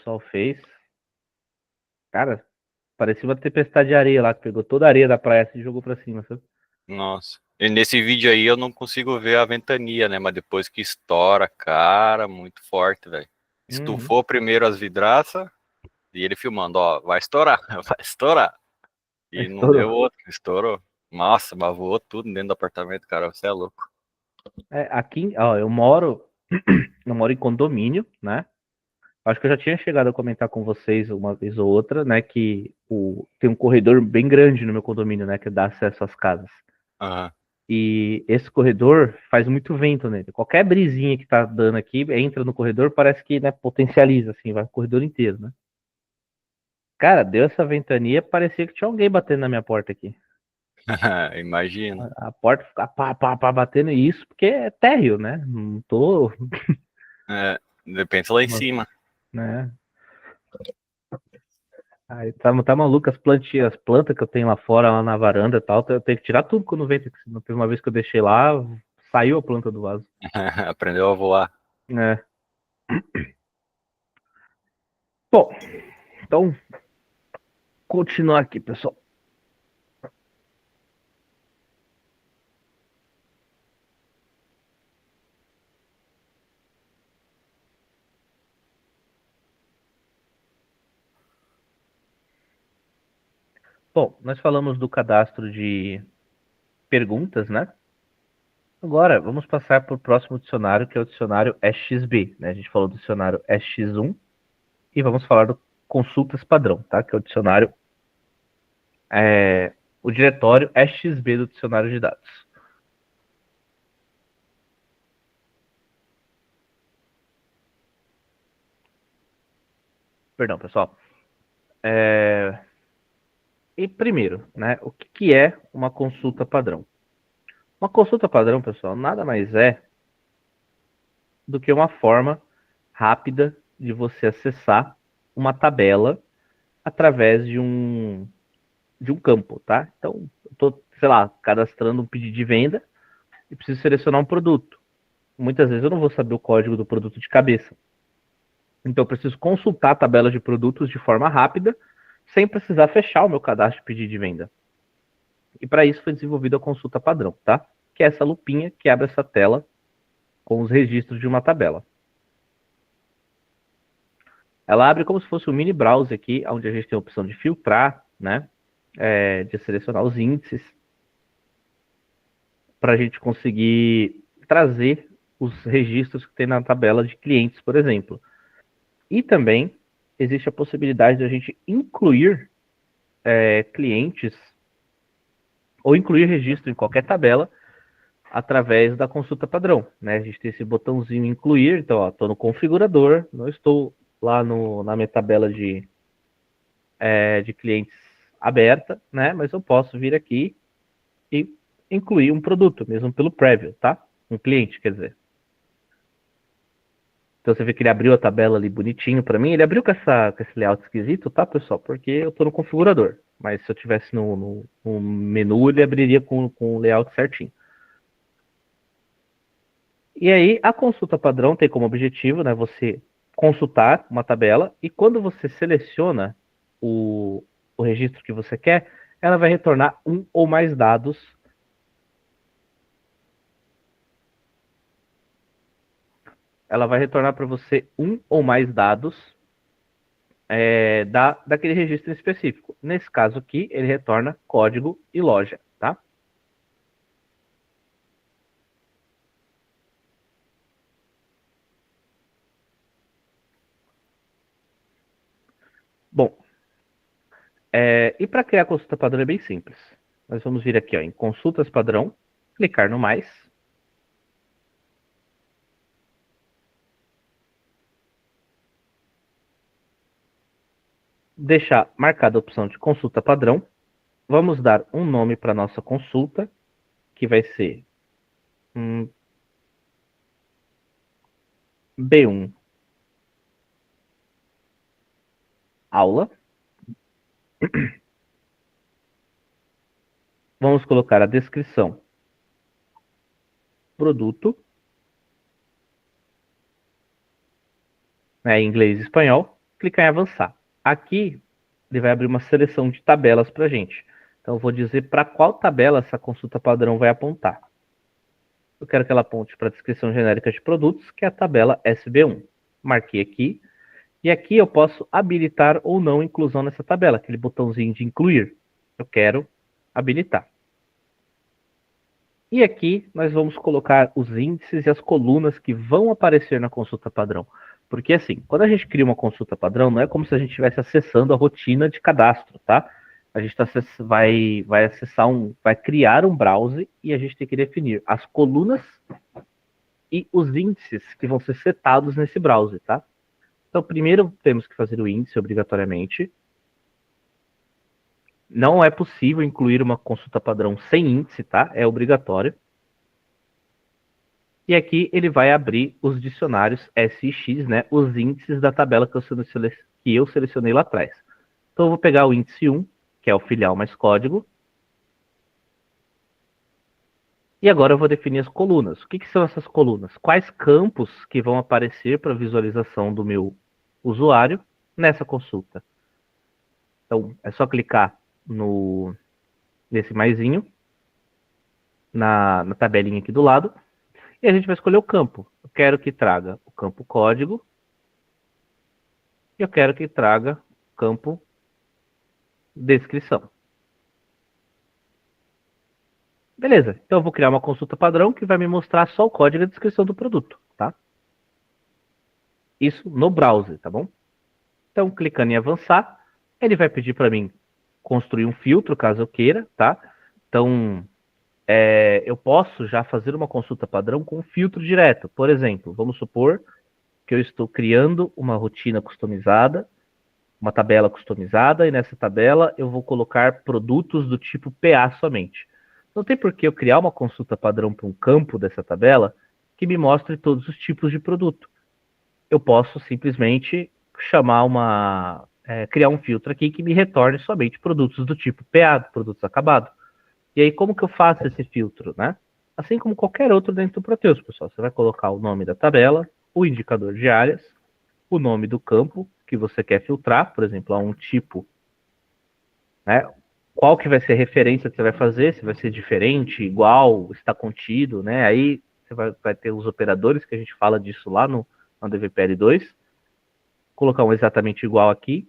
pessoal fez. Cara, parecia uma tempestade de areia lá, que pegou toda a areia da praia e jogou pra cima, sabe? Nossa. E nesse vídeo aí eu não consigo ver a ventania, né? Mas depois que estoura, cara, muito forte, velho. Uhum. Estufou primeiro as vidraças e ele filmando, ó, vai estourar, vai estourar. E não deu Estourou. outro, estourou. Nossa, mas voou tudo dentro do apartamento, cara, você é louco. Aqui, ó, eu moro em condomínio, né? Acho que eu já tinha chegado a comentar com vocês uma vez ou outra, né, que tem um corredor bem grande no meu condomínio, né, que dá acesso às casas. Aham. E esse corredor faz muito vento nele. Qualquer brisinha que tá dando aqui, entra no corredor, parece que, né, potencializa, assim, vai o corredor inteiro, né? Cara, deu essa ventania, parecia que tinha alguém batendo na minha porta aqui. Imagina. A porta fica pá, pá, pá, batendo isso, porque é térreo, né? Não tô, É, depende lá em cima. né? Aí tá maluco as plantas que eu tenho lá fora, lá na varanda e tal, eu tenho que tirar tudo quando vem. Não teve uma vez que eu deixei lá, saiu a planta do vaso. Aprendeu a voar. Né? Bom, então, continuar aqui, pessoal. Bom, nós falamos do cadastro de perguntas, né? Agora, vamos passar para o próximo dicionário, que é o dicionário SXB, né? A gente falou do dicionário SX1 e vamos falar do consultas padrão, tá? Que é o dicionário, o diretório SXB do dicionário de dados. Perdão, pessoal. E primeiro, né? O que é uma consulta padrão? Uma consulta padrão, pessoal, nada mais é do que uma forma rápida de você acessar uma tabela através de um campo, tá? Então, eu tô, sei lá, cadastrando um pedido de venda e preciso selecionar um produto. Muitas vezes eu não vou saber o código do produto de cabeça. Então, eu preciso consultar a tabela de produtos de forma rápida, sem precisar fechar o meu cadastro de pedido de venda. E para isso foi desenvolvida a consulta padrão, tá? Que é essa lupinha que abre essa tela com os registros de uma tabela. Ela abre como se fosse um mini browser aqui, onde a gente tem a opção de filtrar, né? De selecionar os índices, para a gente conseguir trazer os registros que tem na tabela de clientes, por exemplo. E também existe a possibilidade de a gente incluir clientes ou incluir registro em qualquer tabela através da consulta padrão, né? A gente tem esse botãozinho incluir, então, estou no configurador, não estou lá na minha tabela de clientes aberta, né? Mas eu posso vir aqui e incluir um produto, mesmo pelo preview, tá? Um cliente, quer dizer. Então você vê que ele abriu a tabela ali bonitinho para mim. Ele abriu com esse layout esquisito, tá, pessoal? Porque eu estou no configurador. Mas se eu tivesse no menu, ele abriria com o layout certinho. E aí, a consulta padrão tem como objetivo, né, você consultar uma tabela e quando você seleciona o registro que você quer, ela vai retornar um ou mais dados. Ela vai retornar para você um ou mais dados daquele registro específico. Nesse caso aqui, ele retorna código e loja, tá? Bom, e para criar a consulta padrão é bem simples. Nós vamos vir aqui ó, em consultas padrão, clicar no mais. Deixar marcada a opção de consulta padrão. Vamos dar um nome para nossa consulta, que vai ser B1 aula. Vamos colocar a descrição produto, né, em inglês e espanhol. clicar em avançar. Aqui ele vai abrir uma seleção de tabelas para a gente. Então eu vou dizer para qual tabela essa consulta padrão vai apontar. Eu quero que ela aponte para a descrição genérica de produtos, que é a tabela SB1. Marquei aqui. E aqui eu posso habilitar ou não inclusão nessa tabela, aquele botãozinho de incluir. Eu quero habilitar. E aqui nós vamos colocar os índices e as colunas que vão aparecer na consulta padrão. Porque assim, quando a gente cria uma consulta padrão, não é como se a gente estivesse acessando a rotina de cadastro, tá? A gente vai criar um browser e a gente tem que definir as colunas e os índices que vão ser setados nesse browser, tá? Então, primeiro temos que fazer o índice obrigatoriamente. Não é possível incluir uma consulta padrão sem índice, tá? É obrigatório. E aqui ele vai abrir os dicionários S e X, né? Os índices da tabela que eu selecionei lá atrás. Então eu vou pegar o índice 1, que é o filial mais código. E agora eu vou definir as colunas. O que são essas colunas? Quais campos que vão aparecer para visualização do meu usuário nessa consulta? Então é só clicar nesse maisinho, na tabelinha aqui do lado, e a gente vai escolher o campo. Eu quero que traga o campo código, e eu quero que traga o campo descrição. Beleza, então eu vou criar uma consulta padrão que vai me mostrar só o código e a descrição do produto, tá? Isso no browser, tá bom? Então, clicando em avançar, ele vai pedir para mim construir um filtro, caso eu queira, tá? Então, eu posso já fazer uma consulta padrão com um filtro direto. Por exemplo, vamos supor que eu estou criando uma rotina customizada, uma tabela customizada, e nessa tabela eu vou colocar produtos do tipo PA somente. Não tem por que eu criar uma consulta padrão para um campo dessa tabela que me mostre todos os tipos de produto. Eu posso simplesmente criar um filtro aqui que me retorne somente produtos do tipo PA, produtos acabados. E aí, como que eu faço esse filtro, né? Assim como qualquer outro dentro do Proteus, pessoal. Você vai colocar o nome da tabela, o indicador de áreas, o nome do campo que você quer filtrar, por exemplo, a um tipo, né? Qual que vai ser a referência que você vai fazer, se vai ser diferente, igual, está contido, né? Aí você vai ter os operadores, que a gente fala disso lá no DVPL2. Colocar um exatamente igual aqui,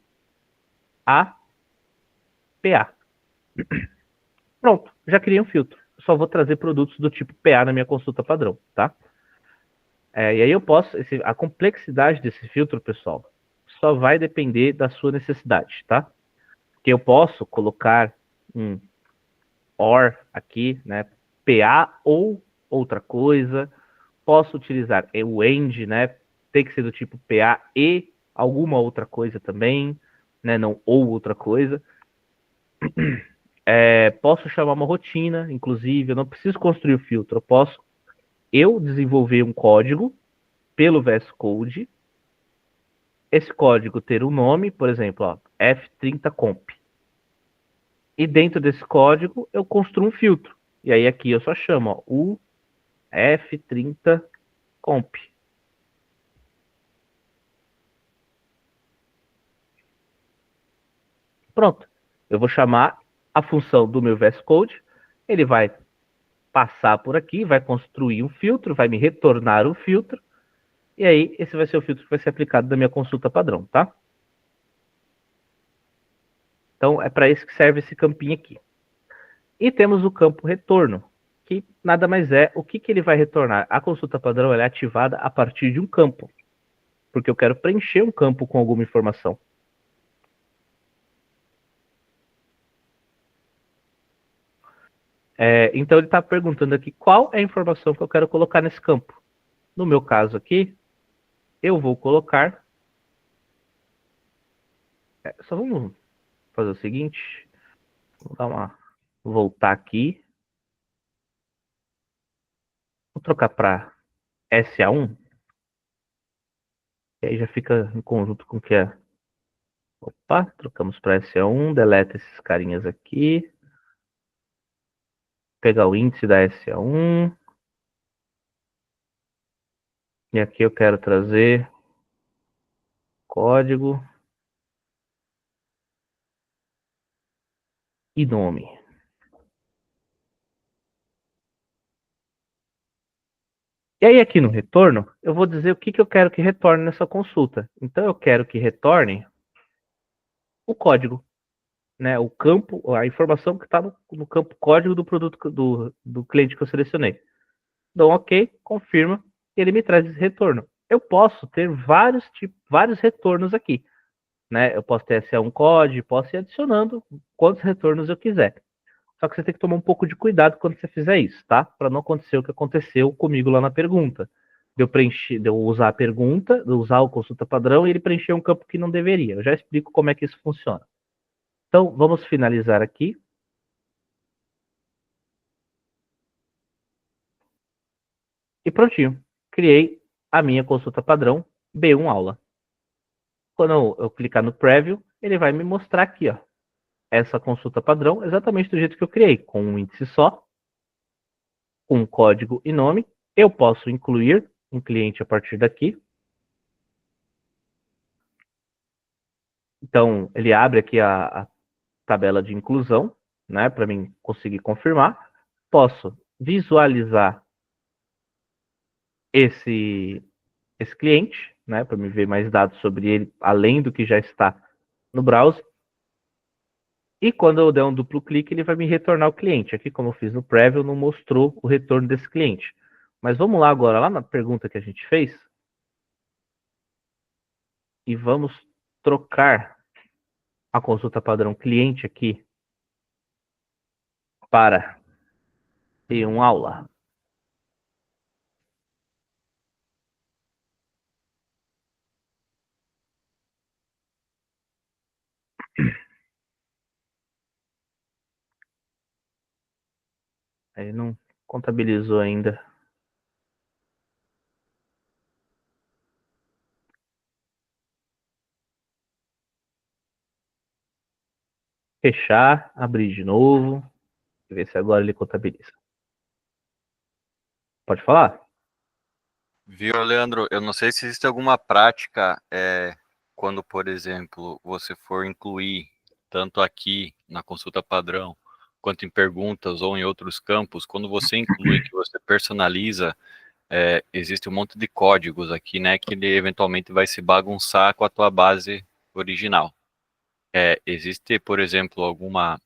a PA. Pronto, já criei um filtro. Só vou trazer produtos do tipo PA na minha consulta padrão, tá? E aí eu posso, a complexidade desse filtro, pessoal, só vai depender da sua necessidade, tá? Porque eu posso colocar um OR aqui, né? PA ou outra coisa. Posso utilizar o AND, né? Tem que ser do tipo PA e alguma outra coisa também, né? Não ou outra coisa. Posso chamar uma rotina, inclusive, eu não preciso construir o filtro, eu posso desenvolver um código pelo VS Code, esse código ter um nome, por exemplo, ó, F30comp. E dentro desse código eu construo um filtro. E aí aqui eu só chamo ó, o F30comp. Pronto. Eu vou chamar a função do meu VS Code, ele vai passar por aqui, vai construir um filtro, vai me retornar um filtro, e aí esse vai ser o filtro que vai ser aplicado na minha consulta padrão, tá? Então é para isso que serve esse campinho aqui. E temos o campo retorno, que nada mais é, o que ele vai retornar? A consulta padrão ela é ativada a partir de um campo, porque eu quero preencher um campo com alguma informação. Então ele está perguntando aqui qual é a informação que eu quero colocar nesse campo. No meu caso aqui, eu vou colocar... só vamos fazer o seguinte, vou dar uma... voltar aqui. Vou trocar para SA1, e aí já fica em conjunto com o que é. Opa, trocamos para SA1, deleta esses carinhas aqui. Pegar o índice da SA1. E aqui eu quero trazer código. e nome. E aí aqui no retorno, eu vou dizer o que eu quero que retorne nessa consulta. Então eu quero que retorne o código, né? O campo, a informação que está no campo código do produto do cliente que eu selecionei. Dou um OK, confirma, e ele me traz esse retorno. Eu posso ter vários retornos aqui, né? Eu posso ter esse um código, posso ir adicionando quantos retornos eu quiser. Só que você tem que tomar um pouco de cuidado quando você fizer isso, tá? Para não acontecer o que aconteceu comigo lá na pergunta. De eu usar a pergunta, de eu usar o consulta padrão e ele preencher um campo que não deveria. Eu já explico como é que isso funciona. Então, vamos finalizar aqui. E prontinho. Criei a minha consulta padrão B1 aula. Quando eu clicar no Preview, ele vai me mostrar aqui, ó, essa consulta padrão exatamente do jeito que eu criei, com um índice só, com código e nome. Eu posso incluir um cliente a partir daqui. Então, ele abre aqui a tabela de inclusão, né, para mim conseguir confirmar. Posso visualizar esse, esse cliente, né, para me ver mais dados sobre ele, além do que já está no browser. E quando eu der um duplo clique, ele vai me retornar o cliente. Aqui, como eu fiz no Preview, não mostrou o retorno desse cliente. Mas vamos lá agora, lá na pergunta que a gente fez. E vamos trocar a consulta padrão cliente aqui para P1 aula. Aí não contabilizou ainda. Fechar, abrir de novo. Ver se agora ele contabiliza. Pode falar? Viu, Leandro? Eu não sei se existe alguma prática quando, por exemplo, você for incluir tanto aqui na consulta padrão quanto em perguntas ou em outros campos, quando você inclui, que você personaliza, existe um monte de códigos aqui, né, que ele eventualmente vai se bagunçar com a tua base original. Existe, por exemplo, alguma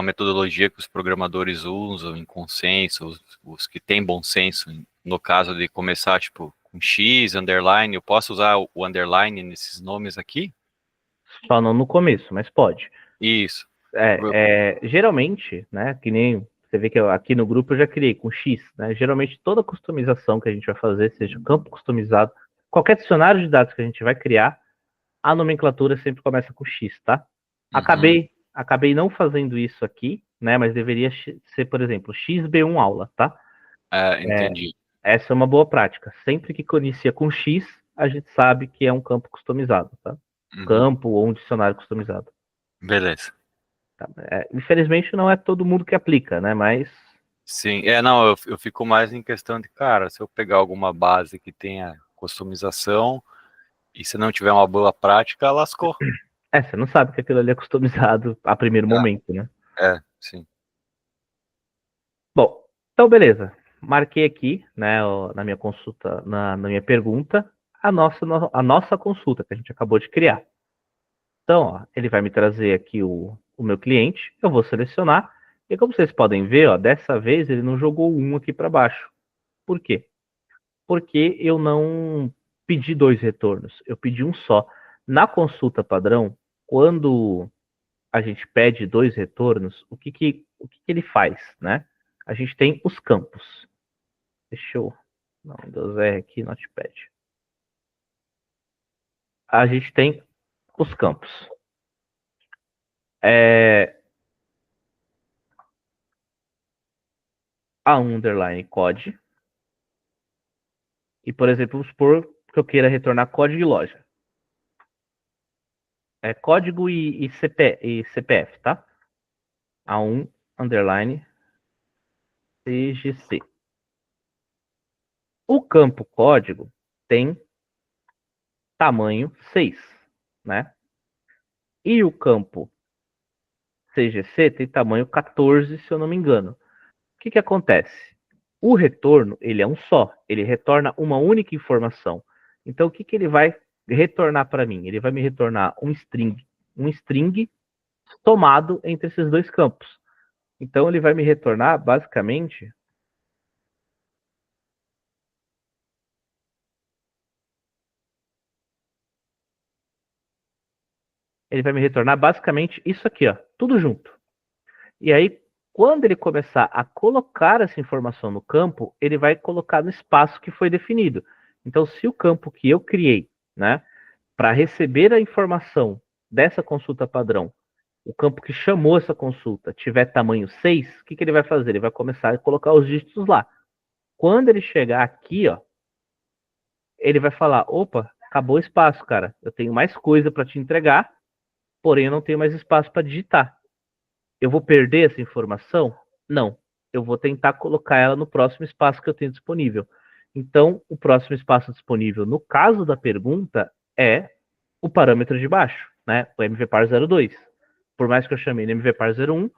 metodologia que os programadores usam em consenso, os que têm bom senso, no caso de começar, tipo, com X, underline, eu posso usar o underline nesses nomes aqui? Só não no começo, mas pode. Isso. Geralmente, né, que nem você vê que aqui no grupo eu já criei com X, né? Geralmente toda customização que a gente vai fazer, seja campo customizado, qualquer dicionário de dados que a gente vai criar, a nomenclatura sempre começa com X, tá? Uhum. Acabei não fazendo isso aqui, né? Mas deveria ser, por exemplo, XB1 aula, tá? Entendi. Essa é uma boa prática. Sempre que inicia com X, a gente sabe que é um campo customizado, tá? Uhum. Campo ou um dicionário customizado. Beleza. Tá? Infelizmente não é todo mundo que aplica, né? Mas Sim, não, eu fico mais em questão de, cara, se eu pegar alguma base que tenha customização e se não tiver uma boa prática, lascou. você não sabe que aquilo ali é customizado a primeiro momento, né? Sim. Bom, então beleza. Marquei aqui, né, na minha consulta, na minha pergunta, a nossa consulta que a gente acabou de criar. Então, ó, ele vai me trazer aqui o meu cliente, eu vou selecionar, e como vocês podem ver, ó, dessa vez ele não jogou um aqui para baixo. Por quê? Porque eu não pedi dois retornos, eu pedi um só. Na consulta padrão, quando a gente pede dois retornos, o que ele faz, né? A gente tem os campos. Deixa eu dar um Windows R aqui, Notepad. A gente tem os campos. É, a underline code. E, por exemplo, vamos supor que eu queira retornar código de loja. É código e CPF, tá? A1 underline CGC. O campo código tem tamanho 6, né? E o campo CGC tem tamanho 14, se eu não me engano. O que acontece? O retorno, ele é um só. Ele retorna uma única informação. Então, o que ele vai retornar para mim? Ele vai me retornar um string tomado entre esses dois campos. Então, ele vai me retornar, basicamente, isso aqui, ó, tudo junto. E aí, quando ele começar a colocar essa informação no campo, ele vai colocar no espaço que foi definido. Então, se o campo que eu criei, né, para receber a informação dessa consulta padrão, o campo que chamou essa consulta tiver tamanho 6, o que ele vai fazer? Ele vai começar a colocar os dígitos lá. Quando ele chegar aqui, ó, ele vai falar, opa, acabou o espaço, cara. Eu tenho mais coisa para te entregar, porém eu não tenho mais espaço para digitar. Eu vou perder essa informação? Não. Eu vou tentar colocar ela no próximo espaço que eu tenho disponível. Então, o próximo espaço disponível, no caso da pergunta, é o parâmetro de baixo, né? O MVPAR02. Por mais que eu chamei no MVPAR01,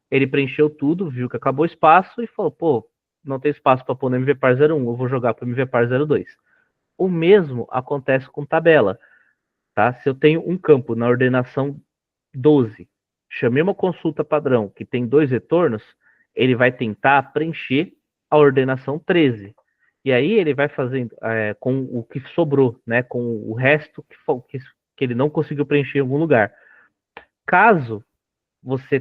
ele preencheu tudo, viu que acabou o espaço e falou, pô, não tem espaço para pôr no MVPAR01, eu vou jogar para o MVPAR02. O mesmo acontece com tabela, tá? Se eu tenho um campo na ordenação 12, chamei uma consulta padrão que tem 2 retornos, ele vai tentar preencher a ordenação 13. E aí ele vai fazendo com o que sobrou, né, com o resto que ele não conseguiu preencher em algum lugar. Caso você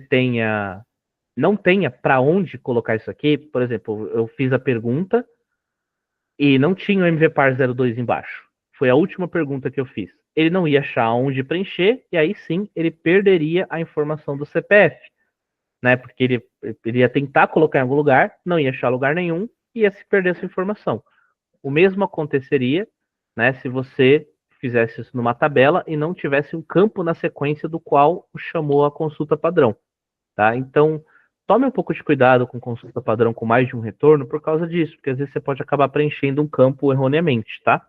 não tenha para onde colocar isso aqui, por exemplo, eu fiz a pergunta e não tinha o MVPAR02 embaixo. Foi a última pergunta que eu fiz. Ele não ia achar onde preencher, e aí sim ele perderia a informação do CPF, né? Porque ele ia tentar colocar em algum lugar, não ia achar lugar nenhum, e ia se perder essa informação. O mesmo aconteceria, né, se você fizesse isso numa tabela e não tivesse um campo na sequência do qual chamou a consulta padrão, tá? Então, tome um pouco de cuidado com consulta padrão com mais de um retorno por causa disso, porque às vezes você pode acabar preenchendo um campo erroneamente, tá?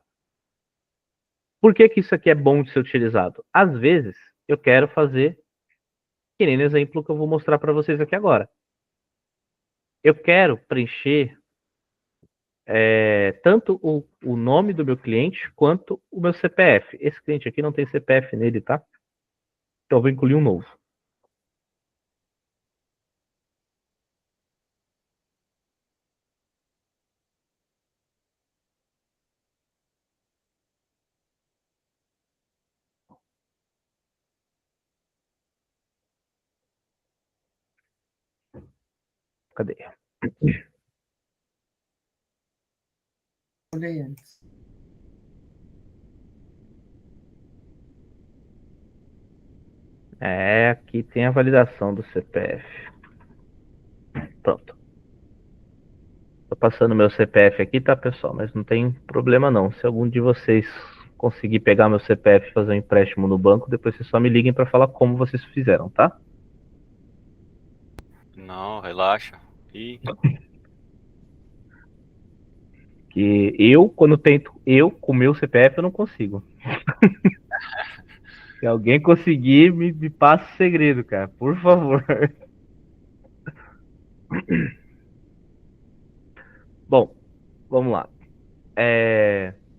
Por que isso aqui é bom de ser utilizado? Às vezes, eu quero fazer, que nem no exemplo que eu vou mostrar para vocês aqui agora. Eu quero preencher tanto o nome do meu cliente quanto o meu CPF. Esse cliente aqui não tem CPF nele, tá? Então eu vou incluir um novo. Cadê? Olhei antes. Aqui tem a validação do CPF. Pronto. Tô passando meu CPF aqui, tá, pessoal? Mas não tem problema não. Se algum de vocês conseguir pegar meu CPF e fazer um empréstimo no banco, depois vocês só me liguem para falar como vocês fizeram, tá? Não, relaxa. E Que quando tento, com o meu CPF, eu não consigo. Se alguém conseguir, me passa o segredo, cara. Por favor. Bom, vamos lá.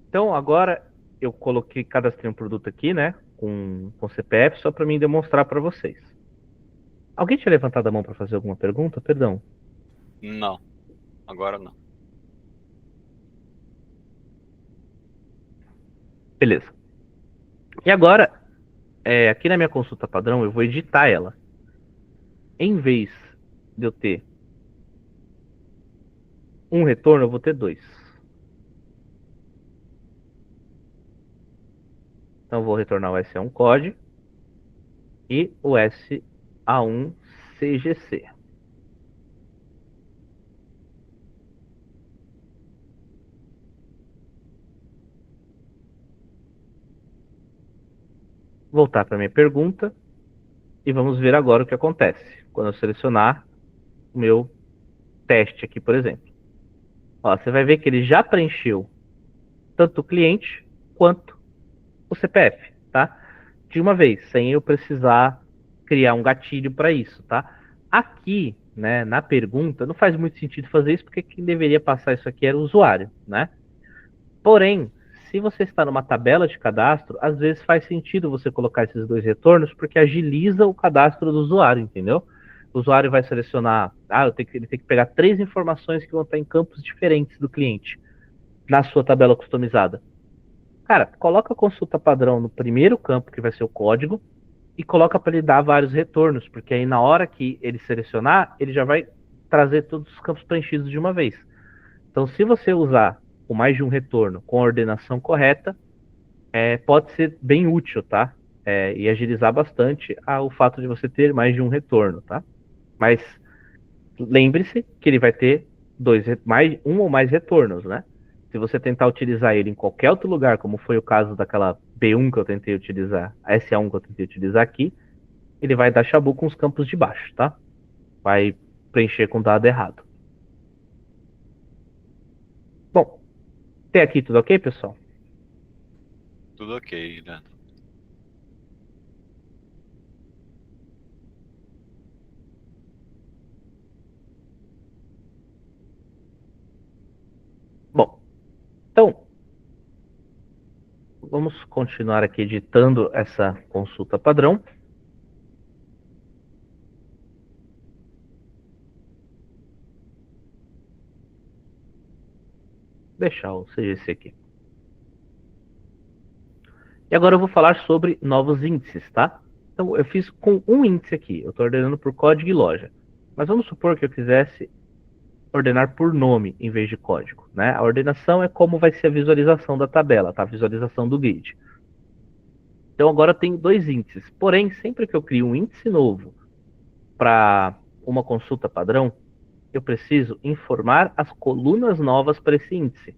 Então, agora eu cadastrei um produto aqui, né? Com CPF, só para mim demonstrar para vocês. Alguém tinha levantado a mão para fazer alguma pergunta? Perdão. não, agora não. Beleza. E agora, aqui na minha consulta padrão, eu vou editar ela. Em vez de eu ter um retorno, eu vou ter 2. Então, eu vou retornar o SA1 COD e o SA1 CGC. Voltar para minha pergunta e vamos ver agora o que acontece quando eu selecionar o meu teste aqui, por exemplo. Ó, você vai ver que ele já preencheu tanto o cliente quanto o CPF, tá? De uma vez, sem eu precisar criar um gatilho para isso, tá? Aqui, né, na pergunta, não faz muito sentido fazer isso, porque quem deveria passar isso aqui era o usuário, né? Porém, se você está numa tabela de cadastro, às vezes faz sentido você colocar esses dois retornos, porque agiliza o cadastro do usuário, entendeu? O usuário vai selecionar, ele tem que pegar 3 informações que vão estar em campos diferentes do cliente, na sua tabela customizada. Cara, coloca a consulta padrão no primeiro campo, que vai ser o código, e coloca para ele dar vários retornos, porque aí na hora que ele selecionar, ele já vai trazer todos os campos preenchidos de uma vez. Então, se você usar com mais de um retorno com a ordenação correta, pode ser bem útil, tá? E agilizar bastante o fato de você ter mais de um retorno, tá? Mas lembre-se que ele vai ter um ou mais retornos, né? Se você tentar utilizar ele em qualquer outro lugar, como foi o caso daquela B1 que eu tentei utilizar, a SA1 que eu tentei utilizar aqui, ele vai dar chabu com os campos de baixo, tá? Vai preencher com dado errado. Bom, até aqui tudo ok, pessoal? Tudo ok, Leandro. Bom, então, vamos continuar aqui editando essa consulta padrão. Deixar o CGC aqui. E agora eu vou falar sobre novos índices, tá? Então, eu fiz com um índice aqui. Eu estou ordenando por código e loja. Mas vamos supor que eu quisesse ordenar por nome em vez de código, né? A ordenação é como vai ser a visualização da tabela, tá? A visualização do grid. Então, agora eu tenho 2 índices. Porém, sempre que eu crio um índice novo para uma consulta padrão, eu preciso informar as colunas novas para esse índice.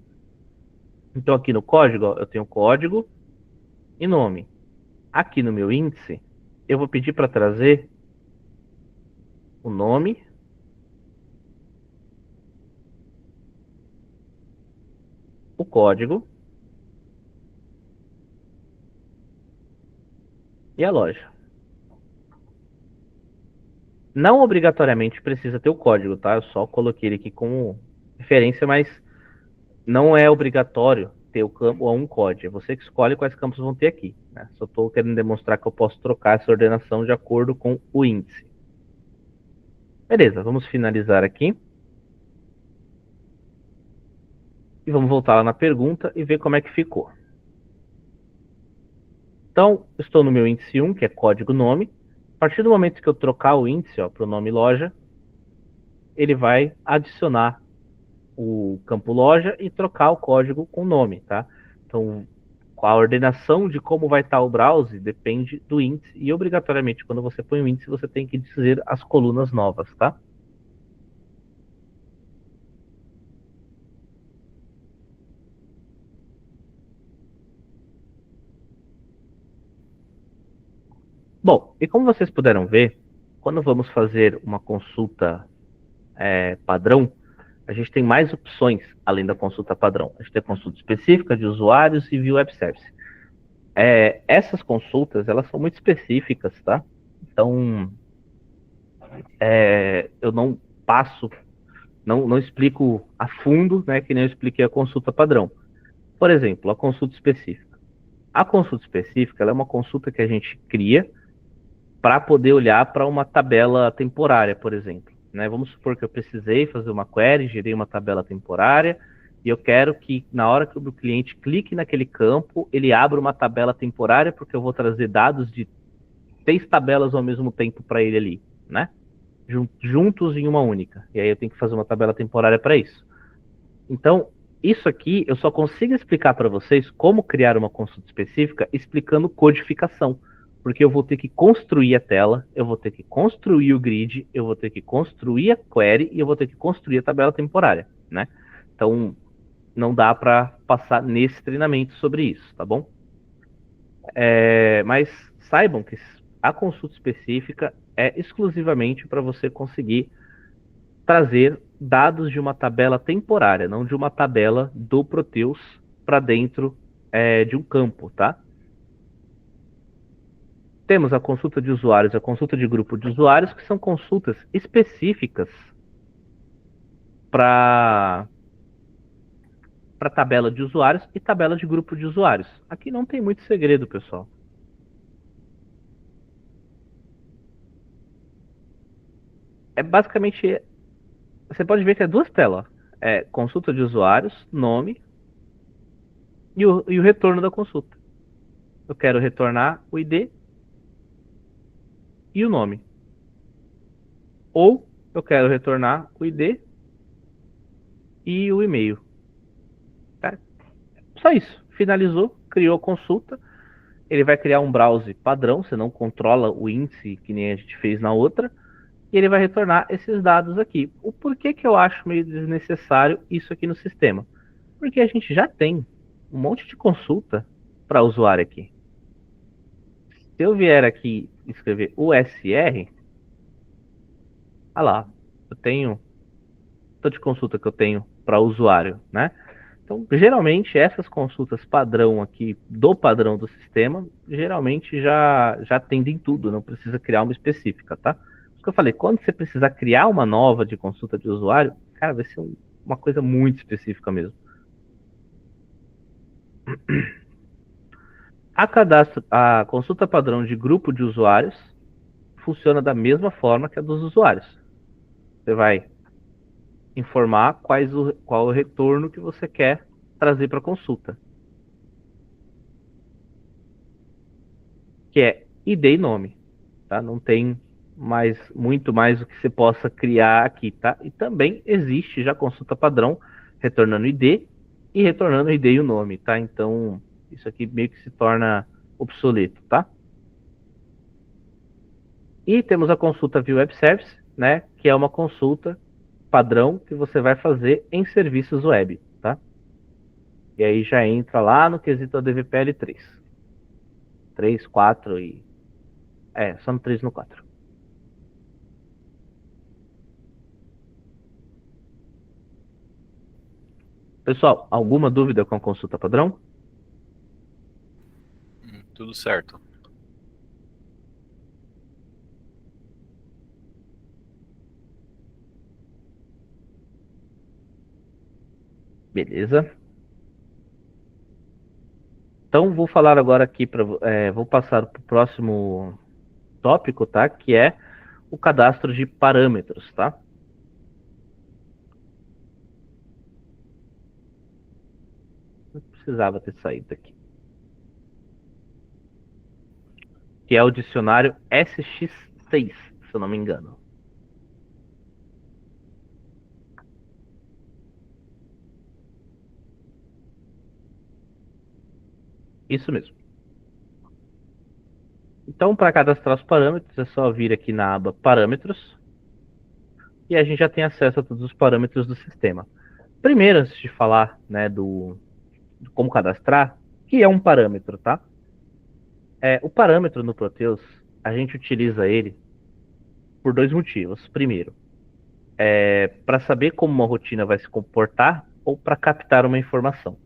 Então, aqui no código, ó, eu tenho código e nome. Aqui no meu índice, eu vou pedir para trazer o nome, o código e a loja. Não obrigatoriamente precisa ter o código, tá? Eu só coloquei ele aqui como referência, mas não é obrigatório ter o campo ou um código. É você que escolhe quais campos vão ter aqui, né? Só estou querendo demonstrar que eu posso trocar essa ordenação de acordo com o índice. Beleza, vamos finalizar aqui. E vamos voltar lá na pergunta e ver como é que ficou. Então, estou no meu índice 1, que é código nome. A partir do momento que eu trocar o índice para o nome loja, ele vai adicionar o campo loja e trocar o código com o nome, tá? Então, a ordenação de como vai estar o browse depende do índice e obrigatoriamente quando você põe o índice você tem que dizer as colunas novas, tá? Bom, e como vocês puderam ver, quando vamos fazer uma consulta padrão, a gente tem mais opções além da consulta padrão. A gente tem consulta específica de usuários e view web service. Essas consultas, elas são muito específicas, tá? Então, eu não passo, não explico a fundo, né, que nem eu expliquei a consulta padrão. Por exemplo, a consulta específica. A consulta específica, ela é uma consulta que a gente cria para poder olhar para uma tabela temporária, por exemplo. Né? Vamos supor que eu precisei fazer uma query, gerei uma tabela temporária, e eu quero que na hora que o cliente clique naquele campo, ele abra uma tabela temporária, porque eu vou trazer dados de 6 tabelas ao mesmo tempo para ele ali, né? Juntos em uma única. E aí eu tenho que fazer uma tabela temporária para isso. Então, isso aqui eu só consigo explicar para vocês como criar uma consulta específica explicando codificação. Porque eu vou ter que construir a tela, eu vou ter que construir o grid, eu vou ter que construir a query e eu vou ter que construir a tabela temporária, né? Então, não dá para passar nesse treinamento sobre isso, tá bom? Mas saibam que a consulta específica é exclusivamente para você conseguir trazer dados de uma tabela temporária, não de uma tabela do Proteus para dentro de um campo, tá? temos a consulta de usuários e a consulta de grupo de usuários, que são consultas específicas para tabela de usuários e tabela de grupo de usuários. Aqui não tem muito segredo, pessoal. É basicamente, você pode ver que é duas telas. É consulta de usuários, nome e o retorno da consulta. Eu quero retornar o ID e o nome. Ou eu quero retornar o ID e o e-mail. Tá? Só isso. Finalizou, criou a consulta. Ele vai criar um browser padrão, você não controla o índice que nem a gente fez na outra. E ele vai retornar esses dados aqui. O porquê que eu acho meio desnecessário isso aqui no sistema? Porque a gente já tem um monte de consulta para usuário aqui. Se eu vier aqui escrever USR, olha lá, eu tenho tanto de consulta que eu tenho para usuário, né? Então, geralmente, essas consultas padrão aqui, do padrão do sistema, geralmente já atendem tudo, não precisa criar uma específica, tá? Isso que eu falei, quando você precisar criar uma nova de consulta de usuário, cara, vai ser uma coisa muito específica mesmo. A consulta padrão de grupo de usuários funciona da mesma forma que a dos usuários. Você vai informar qual o retorno que você quer trazer para a consulta. Que é ID e nome, tá? Não tem muito mais o que você possa criar aqui, tá? E também existe já consulta padrão retornando ID e retornando ID e o nome, tá? Então, isso aqui meio que se torna obsoleto, tá? E temos a consulta via web service, né? Que é uma consulta padrão que você vai fazer em serviços web, tá? E aí já entra lá no quesito ADVPL 3. 3, 4 e... só no 3 e no 4. Pessoal, alguma dúvida com a consulta padrão? Tudo certo. Beleza. Então, vou falar agora aqui, vou passar para o próximo tópico, tá? Que é o cadastro de parâmetros, tá? Não precisava ter saído aqui. Que é o dicionário SX6, se eu não me engano. Isso mesmo. Então, para cadastrar os parâmetros, é só vir aqui na aba Parâmetros e a gente já tem acesso a todos os parâmetros do sistema. Primeiro, antes de falar, né, do como cadastrar, que é um parâmetro, tá? O parâmetro no Proteus, a gente utiliza ele por dois motivos. Primeiro, para saber como uma rotina vai se comportar ou para captar uma informação.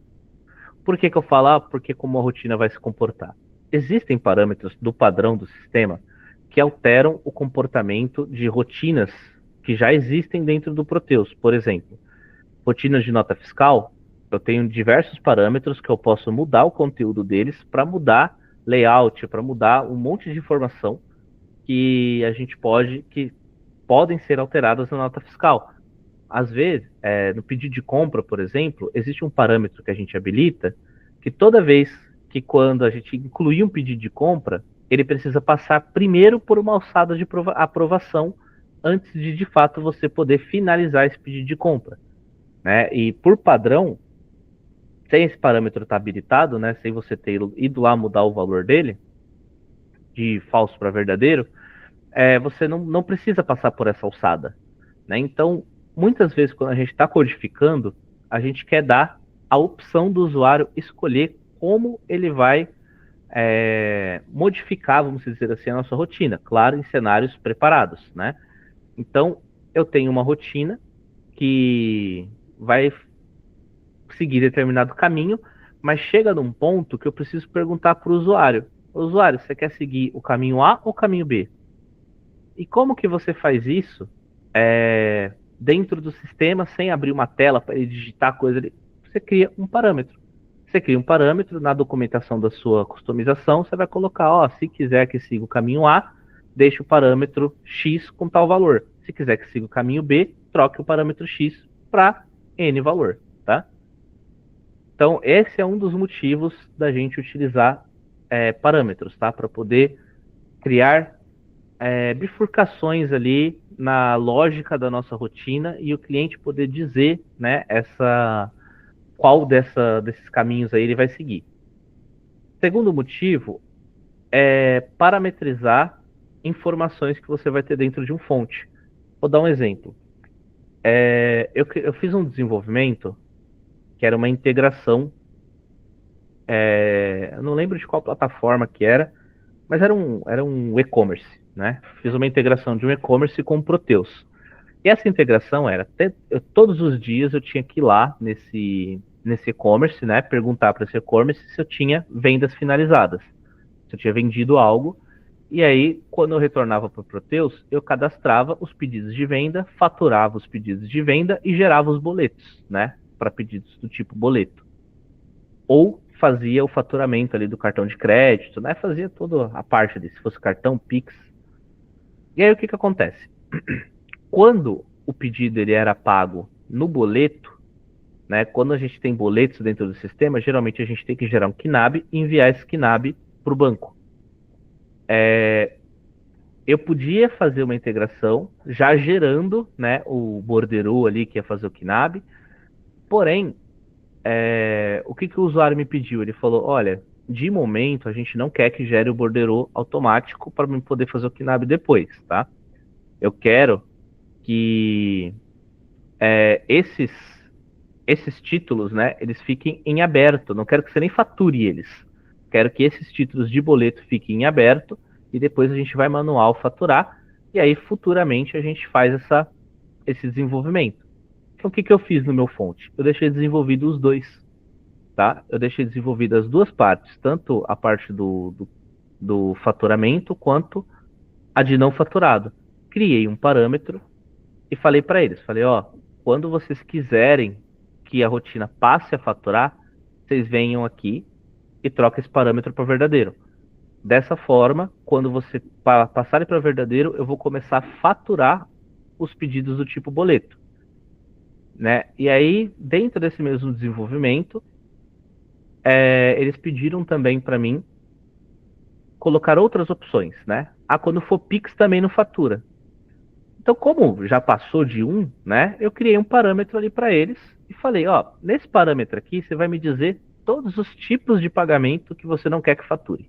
Por que eu falo? Porque como uma rotina vai se comportar? Existem parâmetros do padrão do sistema que alteram o comportamento de rotinas que já existem dentro do Proteus. Por exemplo, rotinas de nota fiscal, eu tenho diversos parâmetros que eu posso mudar o conteúdo deles para mudar layout, para mudar um monte de informação que que podem ser alteradas na nota fiscal. Às vezes, no pedido de compra, por exemplo, existe um parâmetro que a gente habilita que toda vez que quando a gente incluir um pedido de compra, ele precisa passar primeiro por uma alçada de aprovação antes de fato você poder finalizar esse pedido de compra, né? E por padrão, sem esse parâmetro estar habilitado, né, sem você ter ido lá mudar o valor dele de falso para verdadeiro, você não precisa passar por essa alçada, né? Então, muitas vezes quando a gente está codificando, a gente quer dar a opção do usuário escolher como ele vai modificar, vamos dizer assim, a nossa rotina, claro, em cenários preparados, né? Então, eu tenho uma rotina que vai seguir determinado caminho, mas chega num ponto que eu preciso perguntar para o usuário: Usuário, você quer seguir o caminho A ou o caminho B? E como que você faz isso dentro do sistema, sem abrir uma tela para ele digitar coisa ali? Você cria um parâmetro. Você cria um parâmetro na documentação da sua customização, você vai colocar, ó, se quiser que siga o caminho A, deixe o parâmetro X com tal valor. Se quiser que siga o caminho B, troque o parâmetro X para N valor, tá? Então, esse é um dos motivos da gente utilizar parâmetros, tá? Para poder criar bifurcações ali na lógica da nossa rotina e o cliente poder dizer, né, qual desses caminhos aí ele vai seguir. Segundo motivo é parametrizar informações que você vai ter dentro de um fonte. Vou dar um exemplo. Eu fiz um desenvolvimento que era uma integração, eu não lembro de qual plataforma que era, mas era um e-commerce, né? Fiz uma integração de um e-commerce com o Proteus. E essa integração era, todos os dias eu tinha que ir lá nesse e-commerce, né? Perguntar para esse e-commerce se eu tinha vendas finalizadas, se eu tinha vendido algo. E aí, quando eu retornava para o Proteus, eu cadastrava os pedidos de venda, faturava os pedidos de venda e gerava os boletos, né? Para pedidos do tipo boleto. Ou fazia o faturamento ali do cartão de crédito, né? Fazia toda a parte ali, se fosse cartão, Pix. E aí o que acontece? Quando o pedido ele era pago no boleto, né? Quando a gente tem boletos dentro do sistema, geralmente a gente tem que gerar um KNAB e enviar esse KNAB para o banco. Eu podia fazer uma integração já gerando, né, o borderô ali que ia fazer o KNAB, porém, o que o usuário me pediu? Ele falou, olha, de momento a gente não quer que gere o borderô automático para eu poder fazer o KNAB depois, tá? Eu quero que esses títulos, né, eles fiquem em aberto. Não quero que você nem fature eles. Quero que esses títulos de boleto fiquem em aberto e depois a gente vai manual faturar e aí futuramente a gente faz esse desenvolvimento. Então o que eu fiz no meu fonte? Eu deixei desenvolvido os dois, tá? Eu deixei desenvolvido as duas partes, tanto a parte do faturamento quanto a de não faturado. Criei um parâmetro e falei para eles, falei, ó, quando vocês quiserem que a rotina passe a faturar, vocês venham aqui e troquem esse parâmetro para verdadeiro. Dessa forma, quando você passarem para verdadeiro, eu vou começar a faturar os pedidos do tipo boleto, né? E aí, dentro desse mesmo desenvolvimento, eles pediram também para mim colocar outras opções, né? Ah, quando for Pix também não fatura. Então, como já passou de um, né, eu criei um parâmetro ali para eles e falei, ó, nesse parâmetro aqui você vai me dizer todos os tipos de pagamento que você não quer que fature.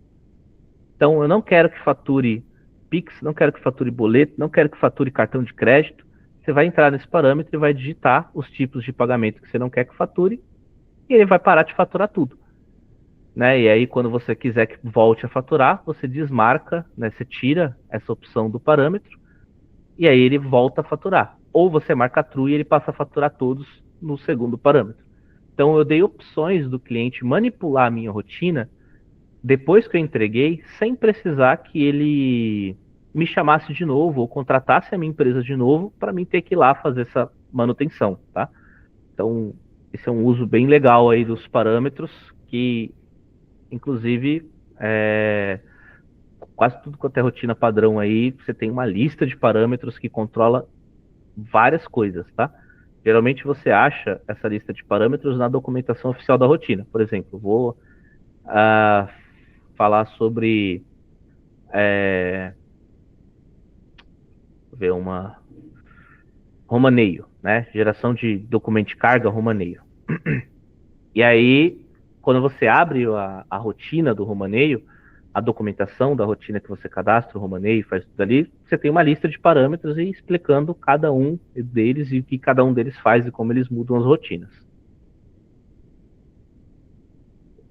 Então, eu não quero que fature Pix, não quero que fature boleto, não quero que fature cartão de crédito. Você vai entrar nesse parâmetro e vai digitar os tipos de pagamento que você não quer que fature e ele vai parar de faturar tudo. Né? E aí, quando você quiser que volte a faturar, você desmarca, né? Você tira essa opção do parâmetro e aí ele volta a faturar. Ou você marca true e ele passa a faturar todos no segundo parâmetro. Então eu dei opções do cliente manipular a minha rotina depois que eu entreguei, sem precisar que ele me chamasse de novo ou contratasse a minha empresa de novo para mim ter que ir lá fazer essa manutenção, tá? Então, esse é um uso bem legal aí dos parâmetros que, inclusive, quase tudo quanto é rotina padrão aí, você tem uma lista de parâmetros que controla várias coisas, tá? Geralmente você acha essa lista de parâmetros na documentação oficial da rotina. Por exemplo, vou falar sobre ver uma romaneio, né? Geração de documento de carga romaneio. E aí, quando você abre a rotina do romaneio, a documentação da rotina que você cadastra o romaneio, faz tudo ali, você tem uma lista de parâmetros e explicando cada um deles e o que cada um deles faz e como eles mudam as rotinas.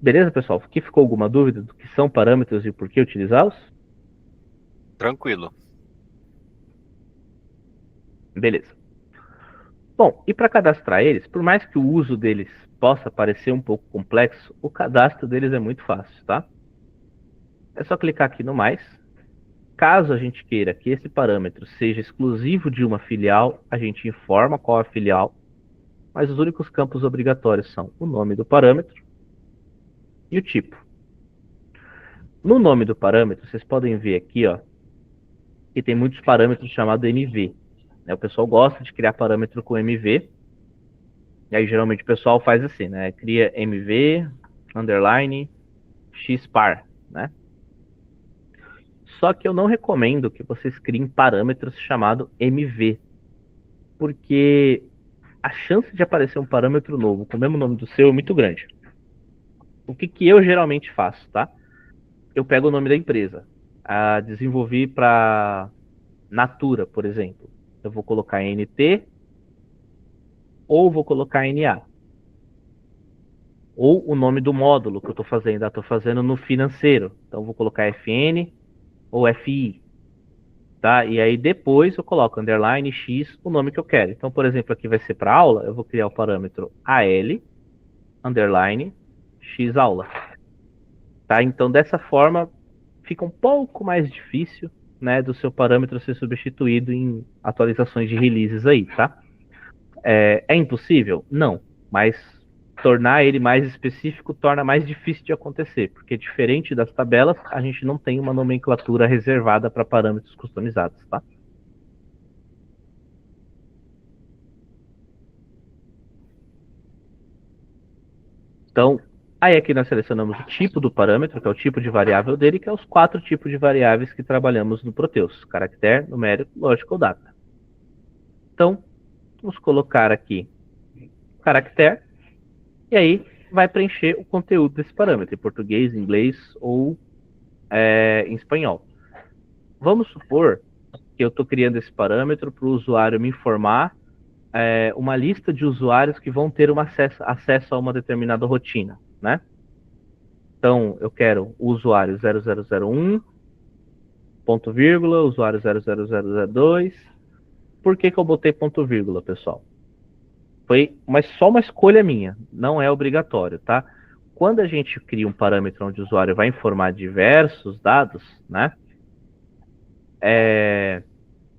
Beleza, pessoal? Aqui ficou alguma dúvida do que são parâmetros e por que utilizá-los? Tranquilo. Beleza. Bom, e para cadastrar eles, por mais que o uso deles possa parecer um pouco complexo, o cadastro deles é muito fácil, tá? é só clicar aqui no mais. Caso a gente queira que esse parâmetro seja exclusivo de uma filial, a gente informa qual é a filial, mas os únicos campos obrigatórios são o nome do parâmetro e o tipo. No nome do parâmetro, vocês podem ver aqui, ó, que tem muitos parâmetros chamados MV. O pessoal gosta de criar parâmetro com MV. E aí, geralmente, o pessoal faz assim, né? Cria MV, underline, xpar, né? Só que eu não recomendo que vocês criem parâmetros chamado MV. Porque a chance de aparecer um parâmetro novo com o mesmo nome do seu é muito grande. O que eu geralmente faço, tá? Eu pego o nome da empresa. Desenvolvi para Natura, por exemplo. Eu vou colocar NT ou vou colocar NA. Ou o nome do módulo que eu estou fazendo. Estou fazendo no financeiro. Então, eu vou colocar FN ou FI. Tá? E aí, depois, eu coloco underline X, o nome que eu quero. Então, por exemplo, aqui vai ser para aula. Eu vou criar o parâmetro AL, underline, X aula. Tá? Então, dessa forma, fica um pouco mais difícil, né, do seu parâmetro ser substituído em atualizações de releases aí, tá? É impossível? Não. Mas tornar ele mais específico torna mais difícil de acontecer, porque diferente das tabelas, a gente não tem uma nomenclatura reservada para parâmetros customizados, tá? Então, aí aqui nós selecionamos o tipo do parâmetro, que é o tipo de variável dele, que é os 4 tipos de variáveis que trabalhamos no Proteus: caractere, numérico, lógico ou data. Então, vamos colocar aqui caractere, e aí vai preencher o conteúdo desse parâmetro, em português, inglês ou em espanhol. Vamos supor que eu estou criando esse parâmetro para o usuário me informar uma lista de usuários que vão ter acesso a uma determinada rotina, né? Então, eu quero o usuário 0001, ponto vírgula, usuário 00002. Por que eu botei ponto vírgula, pessoal? Foi só uma escolha minha, não é obrigatório, tá? Quando a gente cria um parâmetro onde o usuário vai informar diversos dados, né?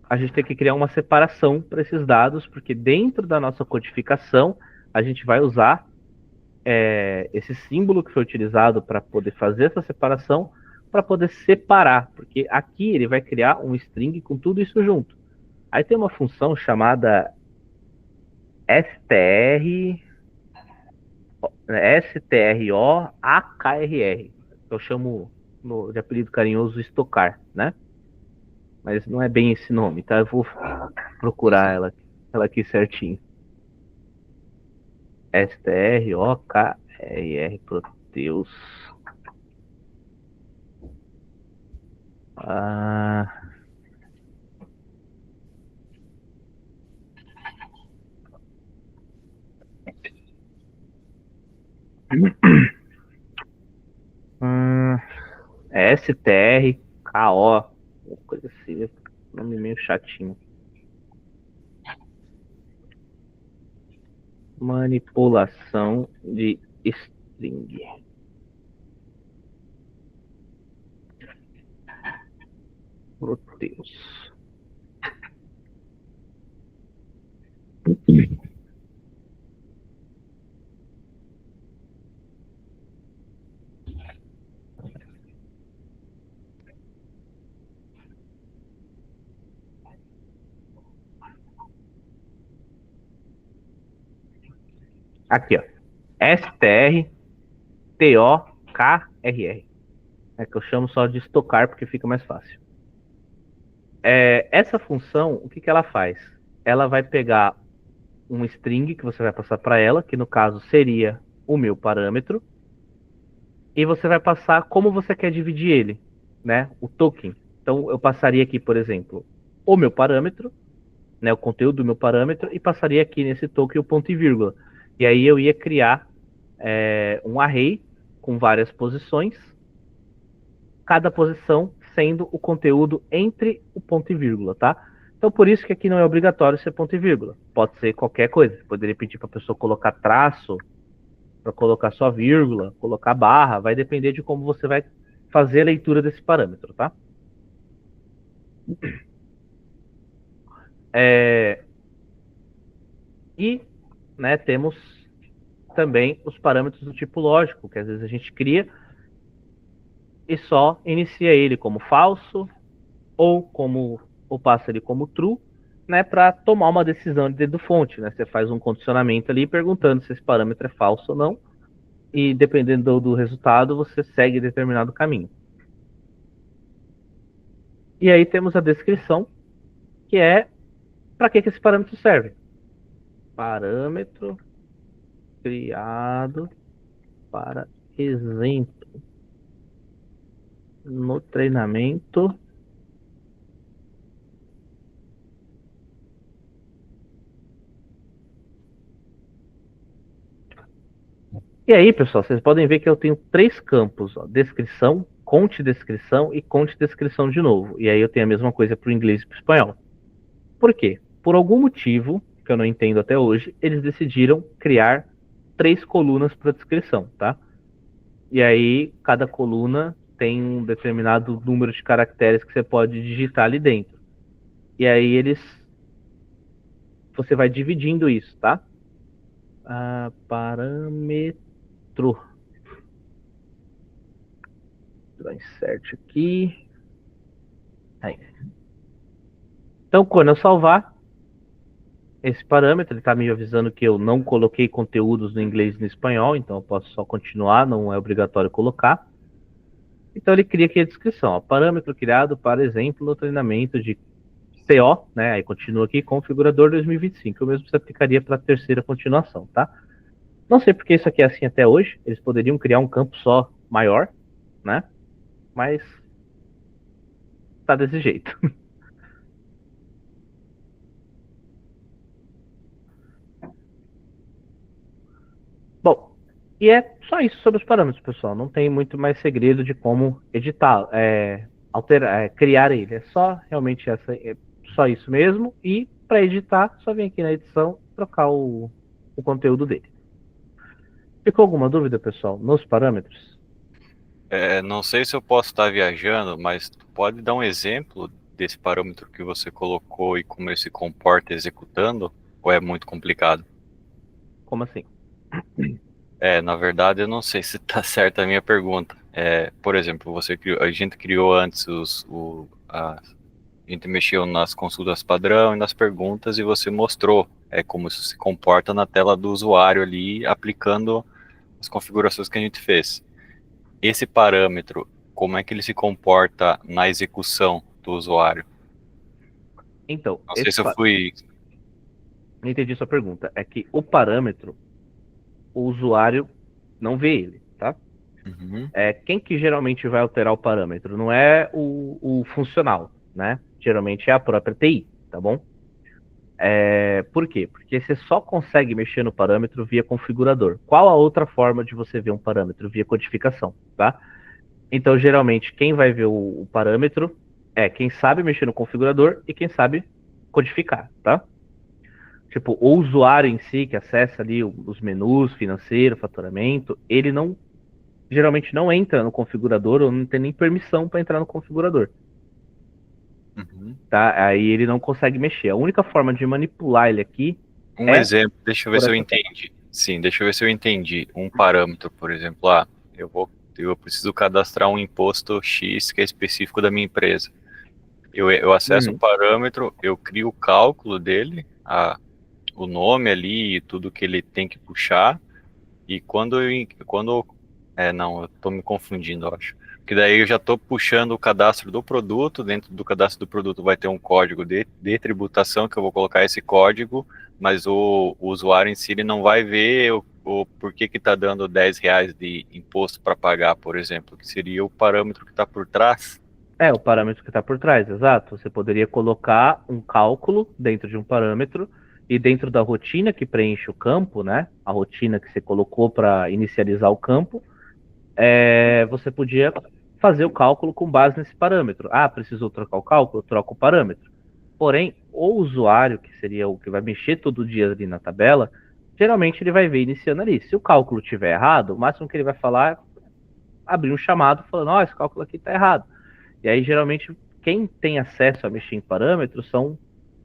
A gente tem que criar uma separação para esses dados, porque dentro da nossa codificação a gente vai usar esse símbolo que foi utilizado para poder fazer essa separação, para poder separar, porque aqui ele vai criar um string com tudo isso junto. Aí tem uma função chamada strokr, que eu chamo de apelido carinhoso estocar, né? Mas não é bem esse nome, tá? Eu vou procurar ela aqui certinho. strokr, Proteus. STRKO, coisa assim, nome meio chatinho. Manipulação de string. Proteus. Aqui, ó. STRTOKRR. É que eu chamo só de estocar porque fica mais fácil. Essa função, o que ela faz? Ela vai pegar um string que você vai passar para ela, que no caso seria o meu parâmetro, e você vai passar como você quer dividir ele, né? O token. Então eu passaria aqui, por exemplo, o meu parâmetro, né? O conteúdo do meu parâmetro, e passaria aqui nesse token o ponto e vírgula. E aí eu ia criar um array com várias posições, cada posição sendo o conteúdo entre o ponto e vírgula, tá? Então, por isso que aqui não é obrigatório ser ponto e vírgula. Pode ser qualquer coisa. Você poderia pedir para a pessoa colocar traço, para colocar só vírgula, colocar barra. Vai depender de como você vai fazer a leitura desse parâmetro, tá? E, né, temos também os parâmetros do tipo lógico, que às vezes a gente cria e só inicia ele como falso ou passa ele como true, né, para tomar uma decisão de dentro do fonte, né? Você faz um condicionamento ali perguntando se esse parâmetro é falso ou não, e dependendo do resultado, você segue determinado caminho. E aí temos a descrição, que é para que esse parâmetro serve. Parâmetro criado para exemplo no treinamento E aí, pessoal, vocês podem ver que eu tenho 3 campos, ó, descrição, conte descrição e conte descrição de novo. E aí eu tenho a mesma coisa para o inglês e para o espanhol. Por quê? Por algum motivo, que eu não entendo até hoje, eles decidiram criar 3 colunas para descrição, tá? E aí, cada coluna tem um determinado número de caracteres que você pode digitar ali dentro. E aí você vai dividindo isso, tá? Parâmetro. Vou dar insert aqui. Aí. Então, quando eu salvar esse parâmetro, ele está me avisando que eu não coloquei conteúdos no inglês e no espanhol, então eu posso só continuar, não é obrigatório colocar. Então ele cria aqui a descrição, ó, parâmetro criado para exemplo no treinamento de CO, né? Aí continua aqui, configurador 2025. O mesmo se aplicaria para a terceira continuação, tá? Não sei porque isso aqui é assim até hoje. Eles poderiam criar um campo só maior, né? Mas tá desse jeito. Bom, e é só isso sobre os parâmetros, pessoal. Não tem muito mais segredo de como editar, alterar, criar ele. É só realmente só isso mesmo. E para editar, só vem aqui na edição trocar o conteúdo dele. Ficou alguma dúvida, pessoal, nos parâmetros? Não sei se eu posso estar viajando, mas tu pode dar um exemplo desse parâmetro que você colocou e como ele se comporta executando? Ou é muito complicado? Como assim? Na verdade, eu não sei se está certa a minha pergunta. Por exemplo, a gente criou antes a gente mexeu nas consultas padrão e nas perguntas e você mostrou como isso se comporta na tela do usuário ali, aplicando as configurações que a gente fez. Esse parâmetro, como é que ele se comporta na execução do usuário? Então, Não sei se eu fui... entendi sua pergunta. É que o parâmetro, o usuário não vê ele, tá? Uhum. Quem que geralmente vai alterar o parâmetro? Não é o funcional, né? Geralmente é a própria TI, tá bom? Por quê? Porque você só consegue mexer no parâmetro via configurador. Qual a outra forma de você ver um parâmetro? Via codificação, tá? Então, geralmente, quem vai ver o parâmetro é quem sabe mexer no configurador e quem sabe codificar, tá? Tipo, o usuário em si, que acessa ali os menus, financeiro, faturamento, ele não geralmente não entra no configurador ou não tem nem permissão para entrar no configurador. Uhum. Tá? Aí ele não consegue mexer. A única forma de manipular ele aqui Um é exemplo, deixa eu ver por se eu essa forma. entendi. Sim, deixa eu ver se eu entendi. Um parâmetro, por exemplo, eu preciso cadastrar um imposto X que é específico da minha empresa. Eu acesso o Uhum. parâmetro, eu crio o cálculo dele, o nome ali e tudo que ele tem que puxar. E não, eu estou me confundindo, eu acho. Porque daí eu já estou puxando o cadastro do produto, dentro do cadastro do produto vai ter um código de tributação, que eu vou colocar esse código, mas o usuário em si ele não vai ver o porquê que está dando R$ 10 de imposto para pagar, por exemplo, que seria o parâmetro que está por trás. O parâmetro que está por trás, exato. Você poderia colocar um cálculo dentro de um parâmetro e dentro da rotina que preenche o campo, né? A rotina que você colocou para inicializar o campo, você podia fazer o cálculo com base nesse parâmetro. Ah, precisou trocar o cálculo? Troca o parâmetro. Porém, o usuário, que seria o que vai mexer todo dia ali na tabela, geralmente ele vai ver iniciando ali. Se o cálculo estiver errado, o máximo que ele vai falar abrir um chamado falando, ó, esse cálculo aqui está errado. E aí, geralmente, quem tem acesso a mexer em parâmetros são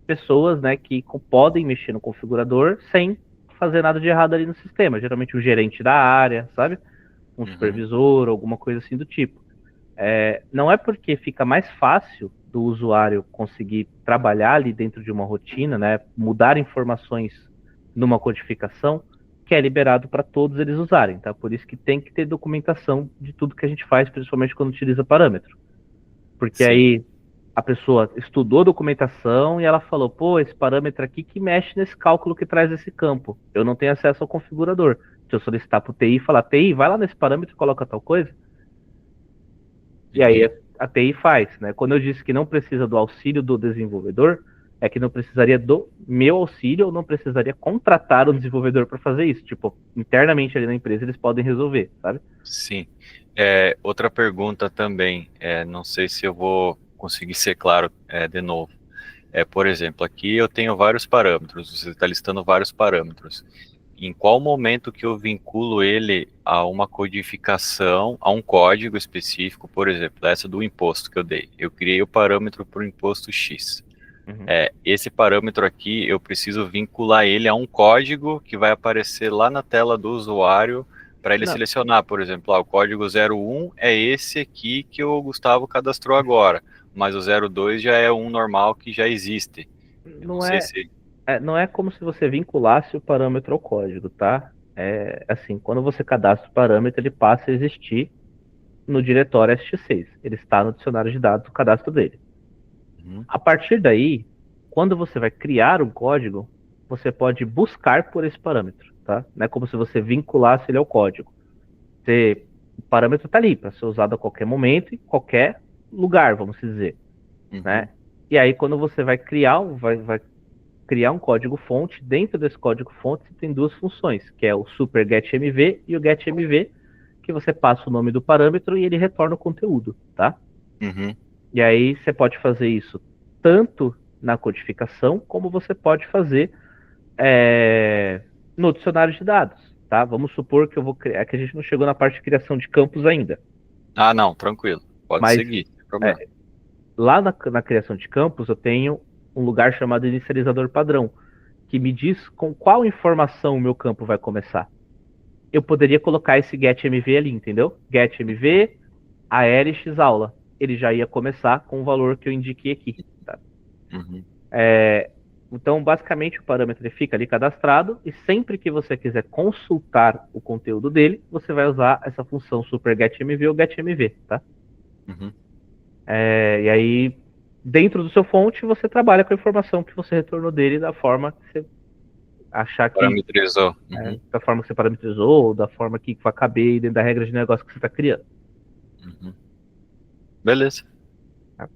pessoas, né, que podem mexer no configurador sem fazer nada de errado ali no sistema. Geralmente um gerente da área, sabe? Um supervisor, alguma coisa assim do tipo. Não é porque fica mais fácil do usuário conseguir trabalhar ali dentro de uma rotina, né, mudar informações numa codificação, que é liberado para todos eles usarem, tá? Por isso que tem que ter documentação de tudo que a gente faz, principalmente quando utiliza parâmetro. Porque Sim. aí a pessoa estudou a documentação e ela falou, pô, esse parâmetro aqui que mexe nesse cálculo que traz esse campo. Eu não tenho acesso ao configurador. Se eu solicitar para o TI e falar, TI, vai lá nesse parâmetro e coloca tal coisa. E aí a TI faz, né? Quando eu disse que não precisa do auxílio do desenvolvedor, é que não precisaria do meu auxílio ou não precisaria contratar um desenvolvedor para fazer isso. Tipo, internamente ali na empresa eles podem resolver, sabe? Sim. Outra pergunta também, não sei se eu vou conseguir ser claro de novo. Por exemplo, aqui eu tenho vários parâmetros, você está listando vários parâmetros. Em qual momento que eu vinculo ele a uma codificação, a um código específico, por exemplo, essa do imposto que eu dei. Eu criei o parâmetro para o imposto X. Uhum. Esse parâmetro aqui, eu preciso vincular ele a um código que vai aparecer lá na tela do usuário para ele Não, selecionar, por exemplo, o código 01 é esse aqui que o Gustavo cadastrou agora, mas o 02 já é um normal que já existe. Eu não não sei é, se... não é como se você vinculasse o parâmetro ao código, tá? É assim, quando você cadastra o parâmetro, ele passa a existir no diretório ST6. Ele está no dicionário de dados do cadastro dele. Uhum. A partir daí, quando você vai criar um código, você pode buscar por esse parâmetro, tá? Não é como se você vinculasse ele ao código. O parâmetro está ali para ser usado a qualquer momento e qualquer lugar, vamos dizer, né? Uhum. E aí, quando você vai criar, vai criar um código fonte, dentro desse código fonte você tem duas funções, que é o super getMV e o getMV, que você passa o nome do parâmetro e ele retorna o conteúdo, tá? Uhum. E aí você pode fazer isso tanto na codificação, como você pode fazer no dicionário de dados, tá? Vamos supor que eu vou criar, que a gente não chegou na parte de criação de campos ainda, Ah, não, tranquilo. Pode mas seguir, sem problema. é, lá na criação de campos eu tenho um lugar chamado inicializador padrão, que me diz com qual informação o meu campo vai começar. Eu poderia colocar esse getMV ali, entendeu? GetMV, AL, aula. Ele já ia começar com o valor que eu indiquei aqui, tá? Uhum. Então, basicamente, o parâmetro ele fica ali cadastrado e sempre que você quiser consultar o conteúdo dele, você vai usar essa função super getMV ou getMV, tá? Uhum. E aí, dentro do seu fonte, você trabalha com a informação que você retornou dele da forma que você achar que Parametrizou. Uhum. da forma que você parametrizou, ou da forma que vai caber dentro da regra de negócio que você está criando. Uhum. Beleza. Tá?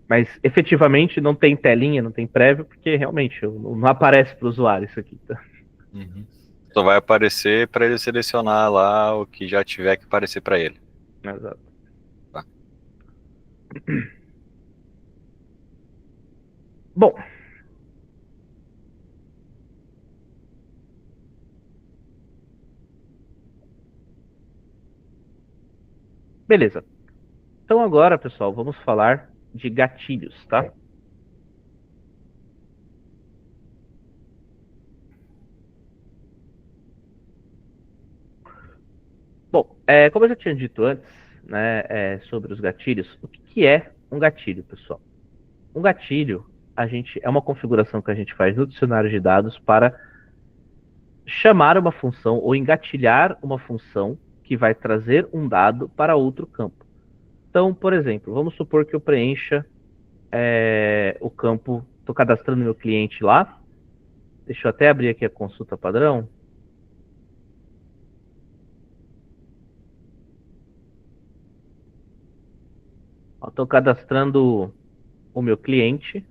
Mas efetivamente não tem telinha, não tem prévio, porque realmente não aparece para o usuário isso aqui. Tá? Uhum. Só vai aparecer para ele selecionar lá o que já tiver que aparecer para ele. Exato. Tá. Bom, beleza. Então agora, pessoal, vamos falar de gatilhos, tá? Bom, como eu já tinha dito antes, né, sobre os gatilhos, o que é um gatilho, pessoal? Um gatilho, é uma configuração que a gente faz no dicionário de dados para chamar uma função ou engatilhar uma função que vai trazer um dado para outro campo. Então, por exemplo, vamos supor que eu preencha o campo, estou cadastrando meu cliente lá. Deixa eu até abrir aqui a consulta padrão. Estou cadastrando o meu cliente.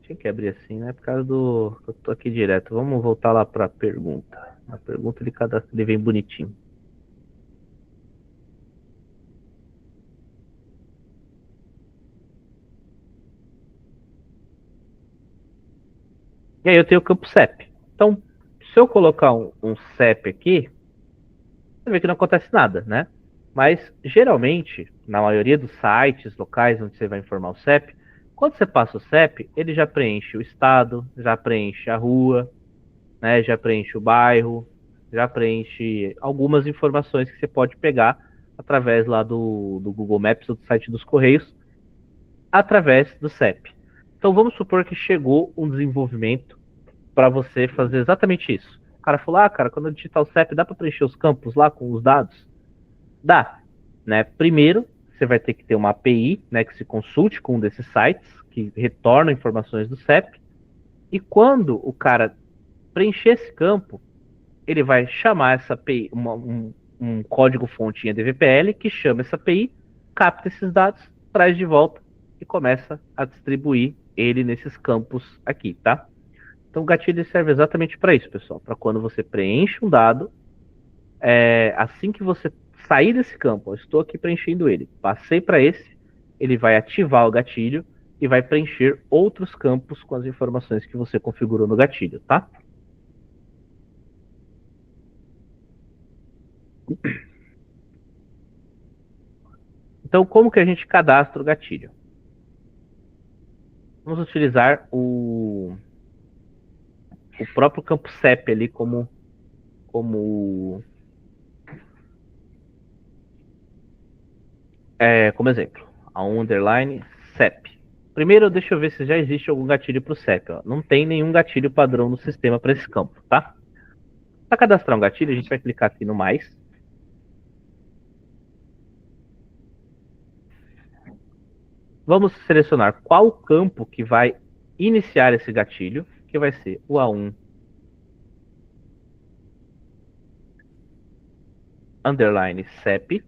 Tinha que abrir assim, né? Por causa do. Eu tô aqui direto. Vamos voltar lá para a pergunta. A pergunta ele vem bonitinho. E aí eu tenho o campo CEP. Então, Se eu colocar um CEP aqui, você vê que não acontece nada, né? Mas, geralmente, na maioria dos sites locais onde você vai informar o CEP, quando você passa o CEP, ele já preenche o estado, já preenche a rua, né? Já preenche o bairro, já preenche algumas informações que você pode pegar através lá do Google Maps ou do site dos Correios, através do CEP. Então, vamos supor que chegou um desenvolvimento para você fazer exatamente isso. O cara falou, cara, quando eu digitar o CEP, dá para preencher os campos lá com os dados? Dá, né? Primeiro, você vai ter que ter uma API, né, que se consulte com um desses sites, que retorna informações do CEP, e quando o cara preencher esse campo, ele vai chamar essa API, um código-fonte em ADVPL, que chama essa API, capta esses dados, traz de volta e começa a distribuir ele nesses campos aqui, tá? Então o gatilho serve exatamente para isso, pessoal, para quando você preenche um dado, assim que você sair desse campo, eu estou aqui preenchendo ele, passei para esse, ele vai ativar o gatilho e vai preencher outros campos com as informações que você configurou no gatilho, tá? Então, como que a gente cadastra o gatilho? Vamos utilizar o próprio campo CEP ali como exemplo. A underline CEP. Primeiro, deixa eu ver se já existe algum gatilho para o CEP. Ó. Não tem nenhum gatilho padrão no sistema para esse campo, tá? Para cadastrar um gatilho, a gente vai clicar aqui no mais. Vamos selecionar qual campo que vai iniciar esse gatilho, que vai ser o A1 underline CEP.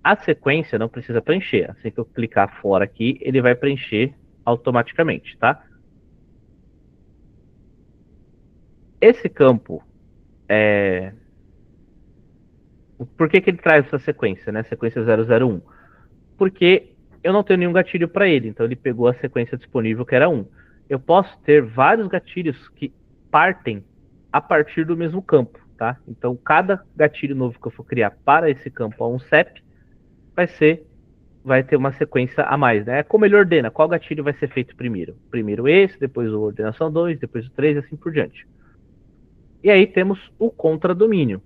A sequência não precisa preencher. Assim que eu clicar fora aqui, ele vai preencher automaticamente, tá? Esse campo, por que ele traz essa sequência, né? Sequência 001? Porque eu não tenho nenhum gatilho para ele, então ele pegou a sequência disponível que era 1. Eu posso ter vários gatilhos que partem a partir do mesmo campo, tá? Então cada gatilho novo que eu for criar para esse campo A1 CEP vai ter uma sequência a mais, né? Como ele ordena, qual gatilho vai ser feito primeiro? Primeiro esse, depois o ordenação 2, depois o 3 e assim por diante. E aí temos o contradomínio.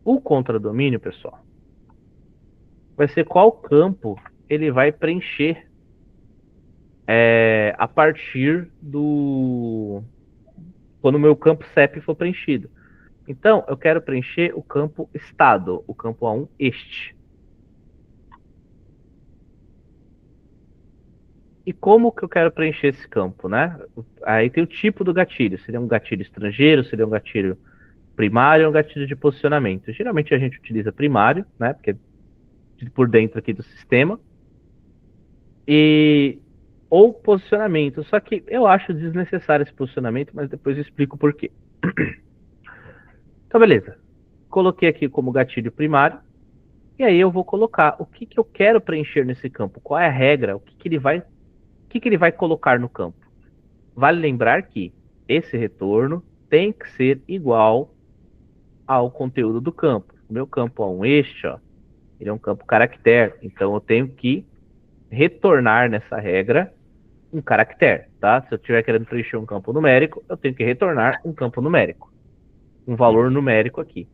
O contradomínio, pessoal, vai ser qual campo ele vai preencher a partir do... quando o meu campo CEP for preenchido. Então, eu quero preencher o campo estado, o campo A1 este. E como que eu quero preencher esse campo, né? Aí tem o tipo do gatilho. Seria um gatilho estrangeiro, seria um gatilho primário ou um gatilho de posicionamento. Geralmente a gente utiliza primário, né? Porque é por dentro aqui do sistema. Ou posicionamento. Só que eu acho desnecessário esse posicionamento, mas depois eu explico por quê. Então, beleza. Coloquei aqui como gatilho primário. E aí eu vou colocar o que eu quero preencher nesse campo. Qual é a regra? O que ele vai colocar no campo. Vale lembrar que esse retorno tem que ser igual ao conteúdo do campo. O meu campo A1 este, ó, ele é um campo caractere. Então eu tenho que retornar nessa regra um caractere, tá? Se eu estiver querendo preencher um campo numérico, eu tenho que retornar um campo numérico. Um valor numérico aqui.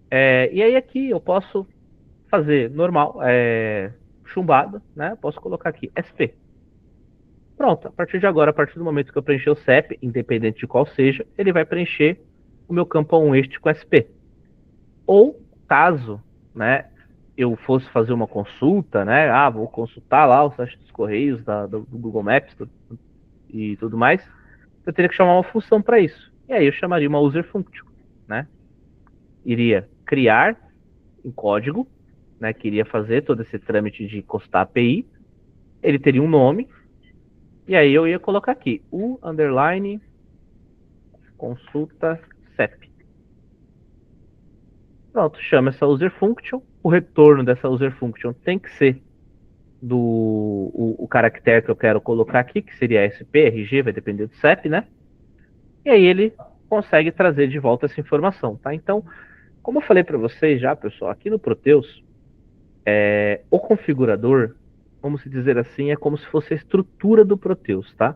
E aí aqui eu posso fazer normal, chumbado, né? Eu posso colocar aqui SP. Pronto, a partir de agora, a partir do momento que eu preencher o CEP, independente de qual seja, ele vai preencher o meu campo A1 este com SP. Ou, caso, né, eu fosse fazer uma consulta, né, vou consultar lá o site dos Correios, do Google Maps e tudo mais, eu teria que chamar uma função para isso. E aí eu chamaria uma user function, né? Iria criar um código, né, que iria fazer todo esse trâmite de encostar a API, ele teria um nome, e aí eu ia colocar aqui, o underline consulta CEP. Pronto, chama essa user function. O retorno dessa user function tem que ser o caractere que eu quero colocar aqui, que seria SP, RG, vai depender do CEP, né? E aí ele consegue trazer de volta essa informação, tá? Então, como eu falei para vocês já, pessoal, aqui no Proteus, o configurador, vamos dizer assim, é como se fosse a estrutura do Proteus, tá?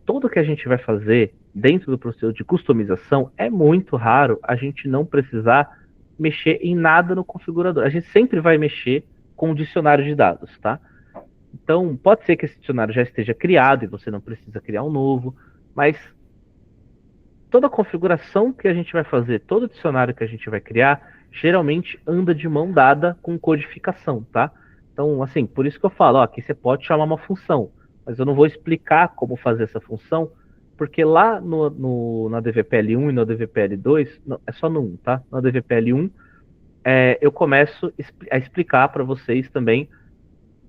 Tudo que a gente vai fazer dentro do Proteus de customização é muito raro a gente não precisar mexer em nada no configurador. A gente sempre vai mexer com o dicionário de dados, tá? Então, pode ser que esse dicionário já esteja criado e você não precisa criar um novo, mas toda configuração que a gente vai fazer, todo dicionário que a gente vai criar, geralmente anda de mão dada com codificação, tá? Então, assim, por isso que eu falo, ó, aqui você pode chamar uma função, mas eu não vou explicar como fazer essa função, porque lá na DVPL1 e no DVPL2, não, é só no 1, tá? Na DVPL1, eu começo a explicar para vocês também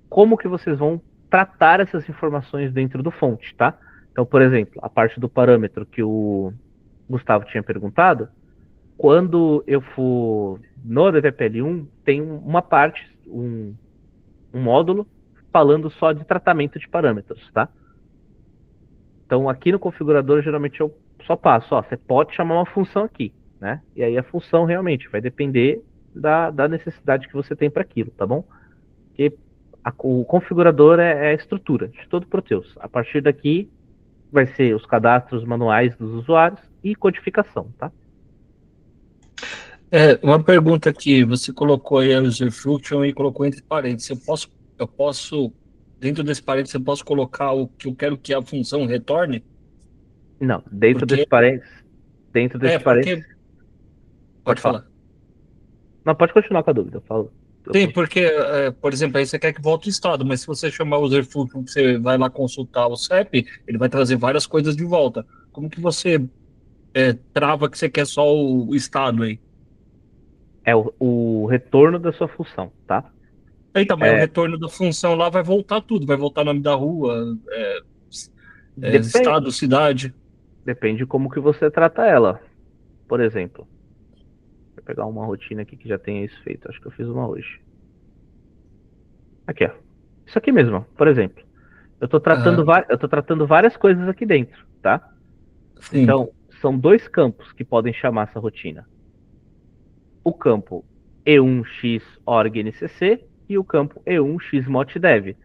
como que vocês vão tratar essas informações dentro do fonte, tá? Então, por exemplo, a parte do parâmetro que o Gustavo tinha perguntado, quando eu for no DVPL1, tem uma parte, um módulo falando só de tratamento de parâmetros, tá? Então, aqui no configurador, geralmente eu só passo, ó, você pode chamar uma função aqui, né? E aí a função realmente vai depender da necessidade que você tem para aquilo, tá bom? Porque o configurador é a estrutura de todo o Proteus. A partir daqui vai ser os cadastros manuais dos usuários e codificação, tá? Uma pergunta aqui, você colocou aí a user function e colocou entre parênteses. Eu posso, dentro desse parênteses, eu posso colocar o que eu quero que a função retorne? Não, dentro desse Porque, parênteses, dentro desse parênteses, porque, pode pode falar. falar. Não, pode continuar com a dúvida, eu falo. Sim, porque, por exemplo, aí você quer que volte o estado, mas se você chamar o user function, que você vai lá consultar o CEP, ele vai trazer várias coisas de volta. Como que você trava que você quer só o estado aí? É o retorno da sua função, tá? Então, mas o É, retorno da função lá vai voltar tudo, vai voltar nome da rua, depende, estado, cidade. depende de como que você trata ela. Por exemplo, vou pegar uma rotina aqui que já tenha isso feito. Acho que eu fiz uma hoje. Aqui, ó. Isso aqui mesmo, ó. Por exemplo. Aham, Eu tô tratando várias coisas aqui dentro, tá? sim. Então, são dois campos que podem chamar essa rotina. O campo E1x.org.ncc e o campo E1x.motdev.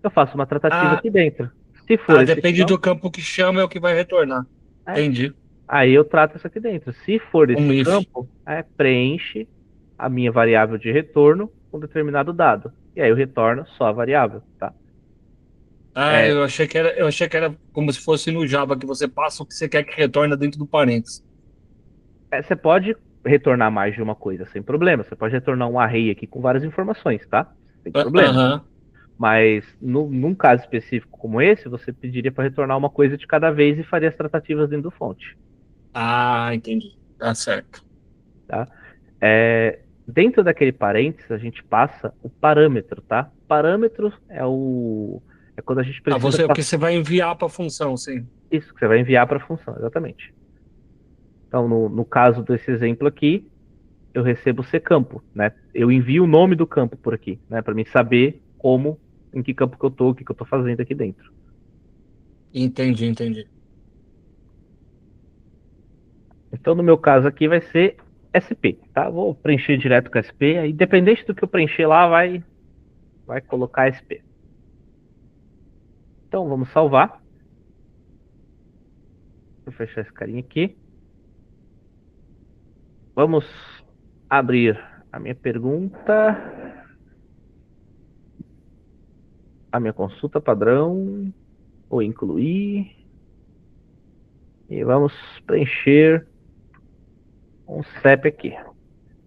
Eu faço uma tratativa Ah, aqui dentro. Se for esse depende do campo, campo que chama, é o que vai retornar. é, Entendi. aí eu trato isso aqui dentro. Se for Um esse if. campo, preenche a minha variável de retorno com determinado dado. E aí eu retorno só a variável, tá? Ah, É, eu achei que era como se fosse no Java, que você passa o que você quer que retorne dentro do parênteses. você pode retornar mais de uma coisa sem problema. Você pode retornar um array aqui com várias informações, tá? Sem problema. Aham. Mas num caso específico como esse, você pediria para retornar uma coisa de cada vez e faria as tratativas dentro do fonte, Ah, entendi. Tá certo. tá? Dentro daquele parênteses, a gente passa o parâmetro, tá? Parâmetro é quando a gente Ah, precisa o que passar você vai enviar para a função, sim. isso que você vai enviar para a função, exatamente. Então, no caso desse exemplo aqui, eu recebo C campo, né? Eu envio o nome do campo por aqui, né? Para mim saber em que campo que eu tô, o que que eu tô fazendo aqui dentro. Entendi, entendi. Então, no meu caso aqui vai ser SP, tá? Vou preencher direto com SP, aí independente do que eu preencher lá, vai colocar SP. Então, vamos salvar. Vou fechar esse carinha aqui. Vamos abrir a minha pergunta, a minha consulta padrão, ou incluir, e vamos preencher um CEP aqui.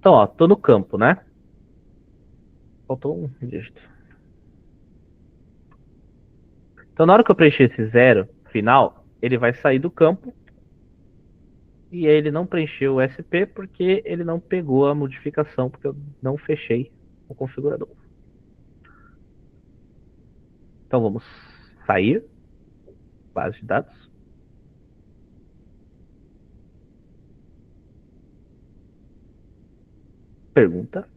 Então, ó, tô no campo, né? Faltou um dígito. Então, na hora que eu preencher esse zero final, ele vai sair do campo e ele não preencheu o SP porque ele não pegou a modificação, porque eu não fechei o configurador. Então, vamos sair, base de dados, pergunta.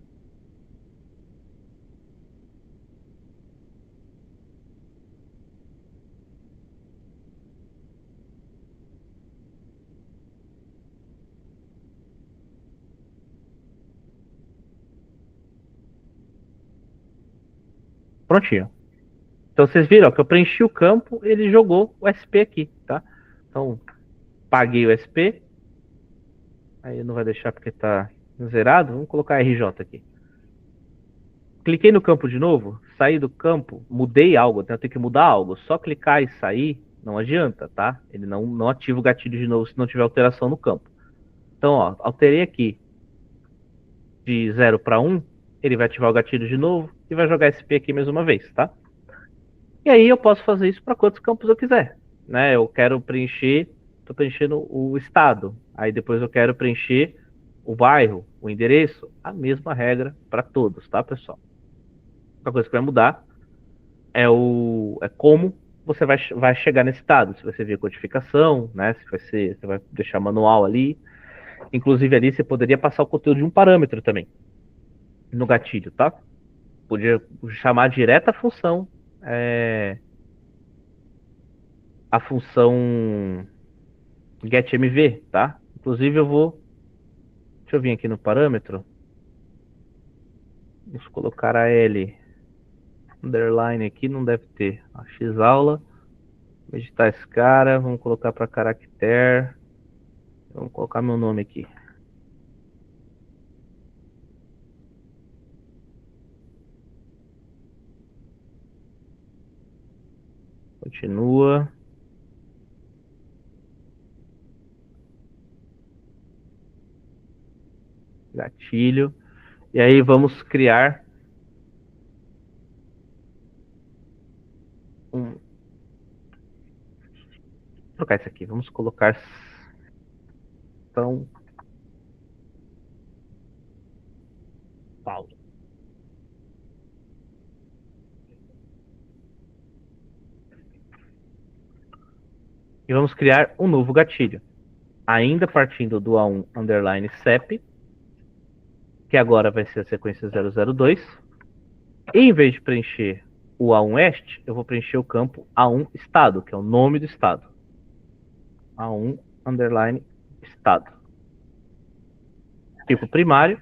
Prontinho. Então vocês viram ó, que eu preenchi o campo, ele jogou o SP aqui, tá? Então, paguei o SP. Aí não vai deixar porque tá zerado. Vamos colocar RJ aqui. Cliquei no campo de novo, saí do campo, mudei algo, então eu tenho que mudar algo. Só clicar e sair não adianta, tá? Ele não ativa o gatilho de novo se não tiver alteração no campo. Então, ó, alterei aqui de 0 para 1, ele vai ativar o gatilho de novo e vai jogar SP aqui mais uma vez, tá? E aí eu posso fazer isso para quantos campos eu quiser, né? Eu quero preencher, estou preenchendo o estado, aí depois eu quero preencher o bairro, o endereço, a mesma regra para todos, tá, pessoal? A coisa que vai mudar é como você vai chegar nesse estado, se você via codificação, né? Se vai deixar manual ali. Inclusive ali você poderia passar o conteúdo de um parâmetro também no gatilho, tá? Podia chamar direta a função getMV, tá? Inclusive deixa eu vir aqui no parâmetro, vamos colocar a L underline aqui, não deve ter, a X aula, editar esse cara, vamos colocar para caractere, vamos colocar meu nome aqui. Continua. Gatilho. E aí vamos criar Vou trocar isso aqui. Vamos colocar São Paulo. E vamos criar um novo gatilho. Ainda partindo do A1 underline CEP, que agora vai ser a sequência 002. E em vez de preencher o A1 EST, eu vou preencher o campo A1 Estado, que é o nome do estado. A1 underline Estado. Tipo primário.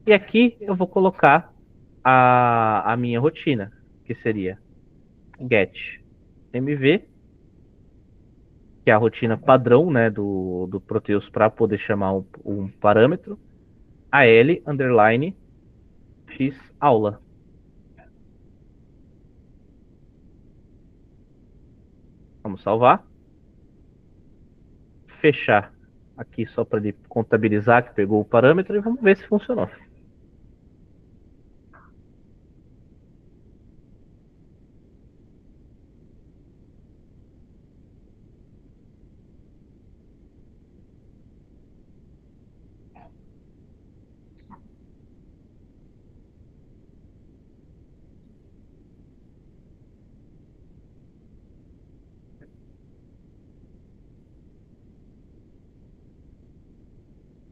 E aqui eu vou colocar a minha rotina, que seria get mv, que é a rotina padrão, né, do Proteus para poder chamar um parâmetro, AL underline x aula. Vamos salvar. Fechar aqui só para ele contabilizar que pegou o parâmetro e vamos ver se funcionou.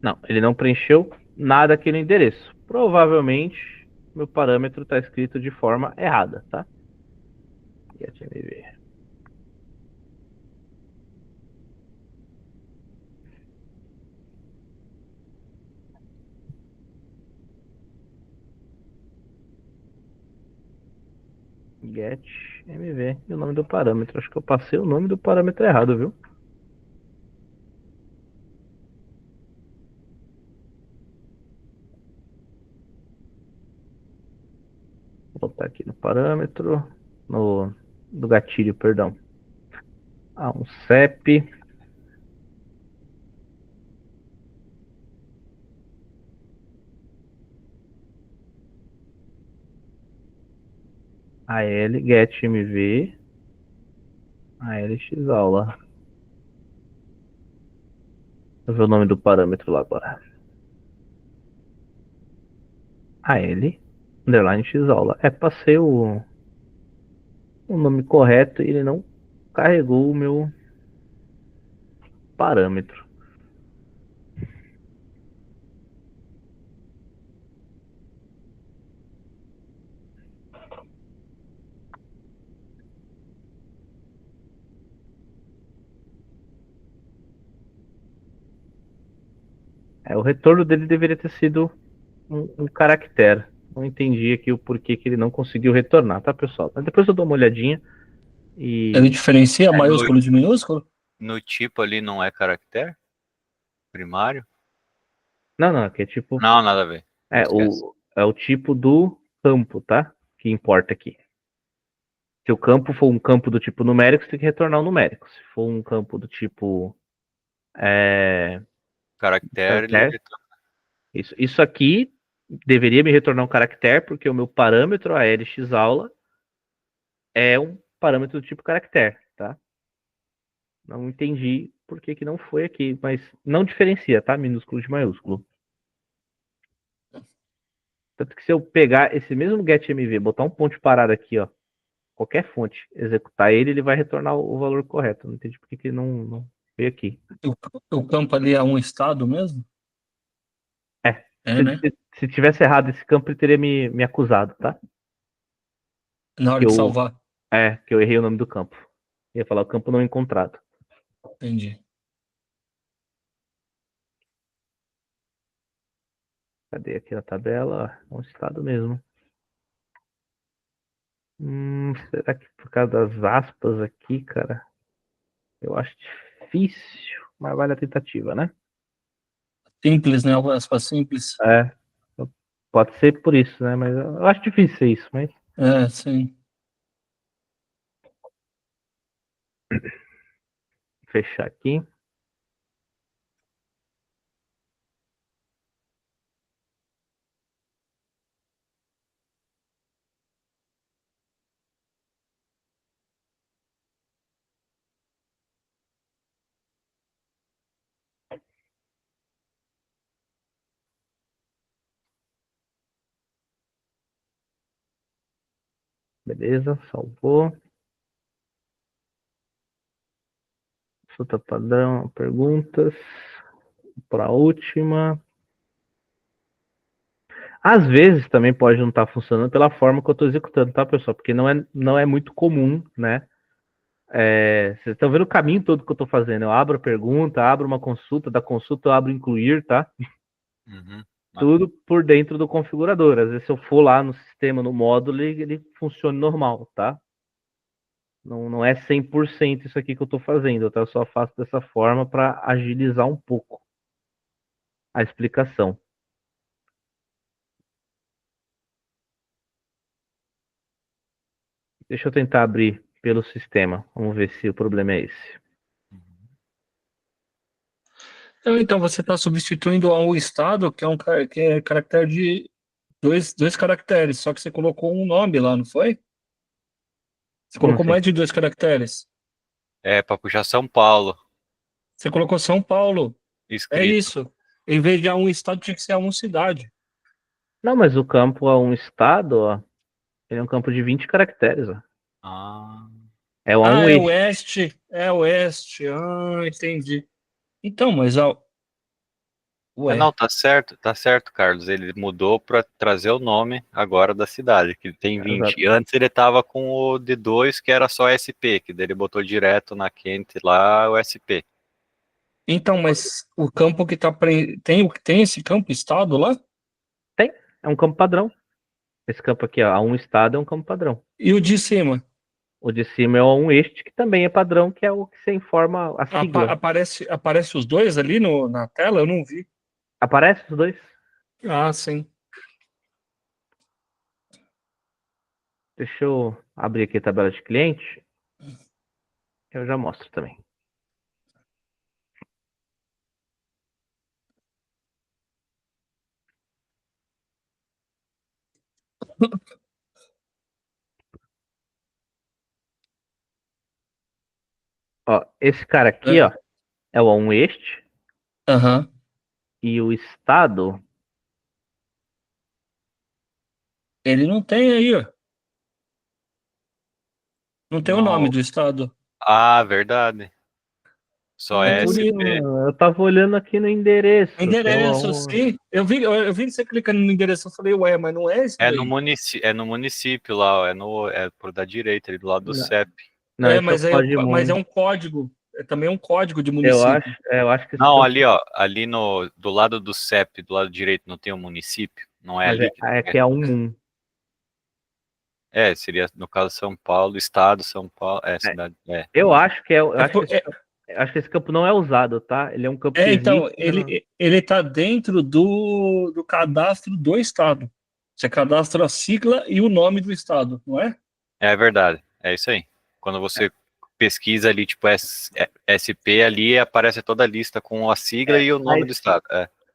Não, ele não preencheu nada aqui no endereço. Provavelmente meu parâmetro está escrito de forma errada, tá? GetMV. GetMV. E o nome do parâmetro. Acho que eu passei o nome do parâmetro errado, viu? Vou botar aqui no parâmetro. Do gatilho, perdão. Um CEP. AL getMV. AL xaula. Vou ver o nome do parâmetro lá agora. AL underline xaula. Passei o nome correto e ele não carregou o meu parâmetro. O retorno dele deveria ter sido um caractere, Não entendi aqui o porquê que ele não conseguiu retornar, tá, pessoal? Mas depois eu dou uma olhadinha Ele e... diferencia É, maiúsculo de minúsculo? no tipo ali não é caractere primário? Não, não, aqui é tipo... Não, nada a ver. Esquece. É o tipo do campo, tá? Que importa aqui. Se o campo for um campo do tipo numérico, você tem que retornar o numérico. Se for um campo do tipo Caractere, ele caractere, isso aqui deveria me retornar um caractere, porque o meu parâmetro ALX aula é um parâmetro do tipo caractere, tá? Não entendi por que que não foi aqui, mas não diferencia, tá? Minúsculo de maiúsculo. Tanto que se eu pegar esse mesmo getMV, botar um ponto de parada aqui, ó, qualquer fonte, executar ele, ele vai retornar o valor correto. Não entendi por que que ele não veio aqui. O campo ali é um estado mesmo? É, É, né? se tivesse errado esse campo, ele teria me acusado, tá? Na hora Que de eu, salvar. que eu errei o nome do campo. Ia falar o campo não encontrado. Entendi. Cadê aqui na tabela? É um estado mesmo. Será que por causa das aspas aqui, cara? Eu acho difícil, mas vale a tentativa, né? Simples, né? Aspas simples. É, pode ser por isso, né? Mas eu acho difícil ser isso, mas É, sim. vou fechar aqui. Beleza, salvou. Consulta padrão, perguntas. Para a última. Às vezes também pode não estar funcionando pela forma que eu estou executando, tá, pessoal? Porque não é muito comum, né? Vocês estão vendo o caminho todo que eu estou fazendo. Eu abro a pergunta, abro uma consulta, da consulta eu abro incluir, tá? Uhum. Tudo por dentro do configurador. Às vezes, se eu for lá no sistema, no módulo, ele funciona normal, tá? Não é 100% isso aqui que eu estou fazendo, tá? Eu só faço dessa forma para agilizar um pouco a explicação. Deixa eu tentar abrir pelo sistema. Vamos ver se o problema é esse. Então você está substituindo o estado, que é que é caractere de dois caracteres, só que você colocou um nome lá, não foi? Você Como colocou assim? mais de dois caracteres. É, para puxar São Paulo, Você colocou São Paulo. É escrito. isso. Em vez de A1 estado, tinha que ser A1 cidade. Não, mas o campo é um estado, ó. Ele é um campo de 20 caracteres, ó. Ah, É o Ah, A1 é eixo. oeste. É oeste. Ah, entendi. Então, mas não, ué. tá certo, Carlos. Ele mudou para trazer o nome agora da cidade, que tem 20. Exato. E antes ele tava com o D2, que era só SP, que daí ele botou direto na quente lá o SP. Então, mas o campo que tem esse campo estado lá? Tem. É um campo padrão. Esse campo aqui, ó, A1 estado é um campo padrão. E o de cima? O de cima é o A1 este, que também é padrão, que é o que você informa a sigla. Aparece os dois ali na tela? Eu não vi. Aparece os dois? Ah, sim. Deixa eu abrir aqui a tabela de cliente. Eu já mostro também. Ó, esse cara aqui, ó, É. é o A1 este. Aham. E o estado. Ele não tem aí, ó. Não tem o nome No... do estado. Ah, verdade. Só É é por isso. SP. Eu tava olhando aqui no endereço, que é o Endereço, A1. sim. Eu vi você clicando no endereço. Eu falei, ué, mas não é esse daí. É no município lá, ó, é por da direita, ali do lado do Não, CEP. não, esse é o Mas é Código. um código. É também um código de Eu município. acho que esse Não, campo. ali, ó, ali no, do lado do CEP, do lado direito, não tem o município? Não é Mas ali que é que é a 1-1. seria, no caso, São Paulo, estado, São Paulo, cidade, Eu acho que eu É, acho que acho que esse campo não é usado, tá? Ele é um campo que então, existe. ele está dentro do cadastro do estado. Você cadastra a sigla e o nome do estado, não é? É verdade, é isso aí. Quando você pesquisa ali, tipo, SP ali, aparece toda a lista com a sigla e o nome Mas do estado.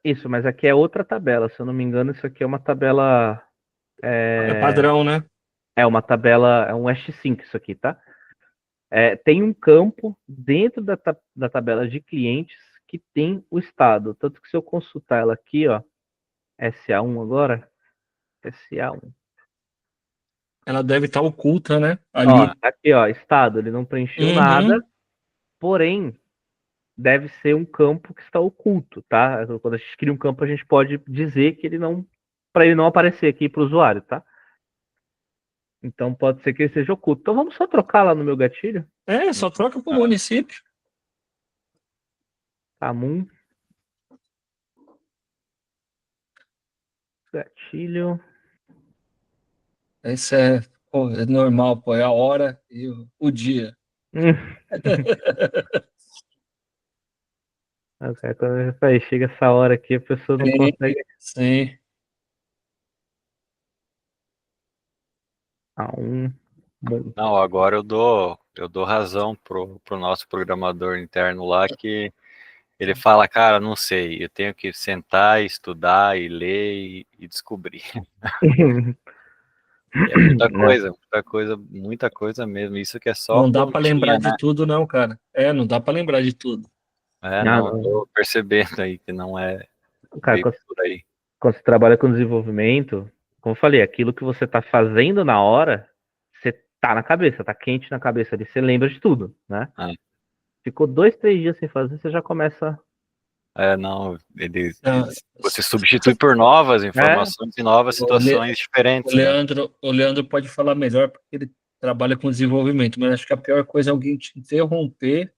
isso, mas aqui é outra tabela. Se eu não me engano, isso aqui é uma tabela. É padrão, né? É uma tabela, é um S5 isso aqui, tá? Tem um campo dentro da tabela de clientes que tem o estado. Tanto que se eu consultar ela aqui, ó, SA1 agora, SA1. Ela deve estar oculta, né? Ó, Ali. aqui, ó, estado, ele não preencheu nada, Uhum. porém, deve ser um campo que está oculto, tá? Quando a gente cria um campo, a gente pode dizer que ele não, para ele não aparecer aqui para o usuário, tá? Então pode ser que ele seja oculto. Então vamos só trocar lá no meu gatilho. Só troca pro Ah, município. Tamun, gatilho. Isso é normal, pô. É a hora e o dia. Quando chega essa hora aqui, a pessoa não Sim, consegue. sim. Bom. Não, agora eu dou razão pro nosso programador interno lá que ele fala, cara, não sei, eu tenho que sentar, estudar e ler e descobrir. É Né? muita coisa mesmo. Isso que é só Não dá para lembrar pontinha, de né? tudo, não, cara. Não dá para lembrar de tudo. Ah, Não, eu não. tô percebendo aí que não é Cara, bem por aí. quando você trabalha com desenvolvimento, como eu falei, aquilo que você está fazendo na hora, você tá na cabeça, tá quente na cabeça ali, você lembra de tudo, né? Ah, Ficou 2, 3 dias sem fazer, você já começa. não, Ah, você substitui por novas É, informações e novas O, Le- situações o diferentes, né? Leandro, o Leandro pode falar melhor porque ele trabalha com desenvolvimento, mas acho que a pior coisa é alguém te interromper,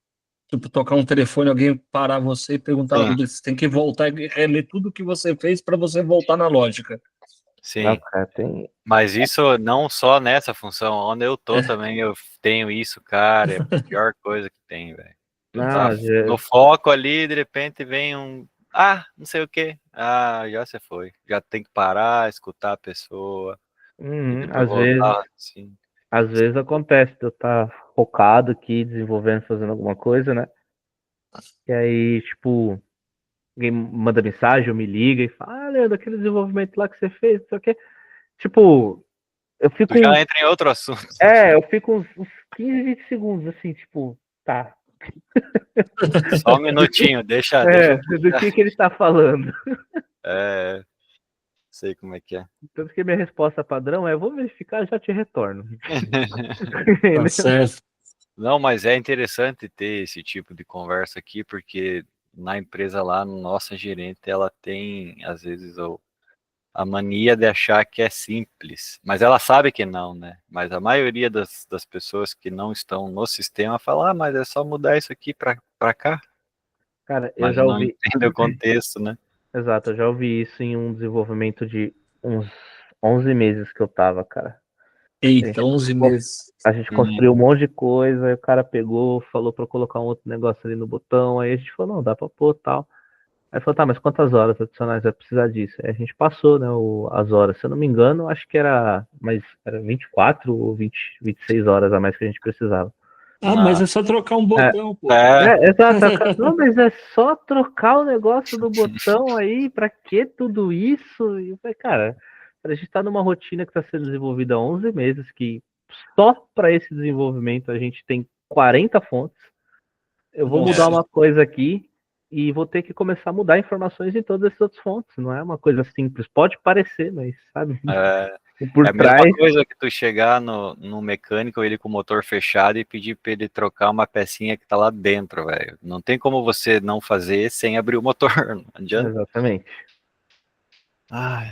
tipo, tocar um telefone, alguém parar você e perguntar, Sim, você tem que voltar e reler tudo que você fez para você voltar na lógica. não, sim. cara, tem. Mas isso não só nessa função, onde eu tô também eu tenho isso, cara, é a pior coisa que tem, velho. Tu tá Não, no foco ali, de repente vem não sei o quê. Já você foi. Já tem que parar, escutar a pessoa e depois às vezes, voltar, assim. às vezes acontece de eu estar focado aqui, desenvolvendo, fazendo alguma coisa, né? E aí, tipo, alguém manda mensagem ou me liga e fala, Leandro, aquele desenvolvimento lá que você fez, não sei o quê. Tipo, eu Tu fico já entra em outro assunto. eu fico uns 15, 20 segundos, assim, tipo, tá. Só um minutinho, deixa eu Do puxar. que ele tá falando. É, sei como é que é. Tanto que minha resposta padrão é, vou verificar, já te retorno. Tá certo. Não, mas é interessante ter esse tipo de conversa aqui, porque na empresa lá, nossa gerente, ela tem, às vezes, a mania de achar que é simples, mas ela sabe que não, né? Mas a maioria das pessoas que não estão no sistema fala, mas é só mudar isso aqui para cá, Cara, eu mas já não ouvi, entende o contexto, né? exato, eu já ouvi isso em um desenvolvimento de uns 11 meses que eu tava, cara. A Eita, gente, 11 meses. a gente Hum, construiu um monte de coisa, aí o cara pegou, falou pra eu colocar um outro negócio ali no botão, aí a gente falou, não, dá pra pôr tal. Aí falou, tá, mas quantas horas adicionais vai precisar disso? Aí a gente passou, né, as horas. Se eu não me engano, acho que era 24 ou 26 horas a mais que a gente precisava. Mas na, é só trocar um É, botão, pô. exato. Não, mas é só trocar o negócio do botão aí, pra que tudo isso? E eu falei, cara, a gente tá numa rotina que tá sendo desenvolvida há 11 meses, que só para esse desenvolvimento a gente tem 40 fontes. Eu vou mudar Nossa. uma coisa aqui e vou ter que começar a mudar informações em todas essas outras fontes. Não é uma coisa simples. Pode parecer, mas sabe, é, por é a mesma trás. coisa que tu chegar no mecânico, ele com o motor fechado e pedir para ele trocar uma pecinha que tá lá dentro, velho. Não tem como você não fazer sem abrir o motor, não adianta. Exatamente. Ai,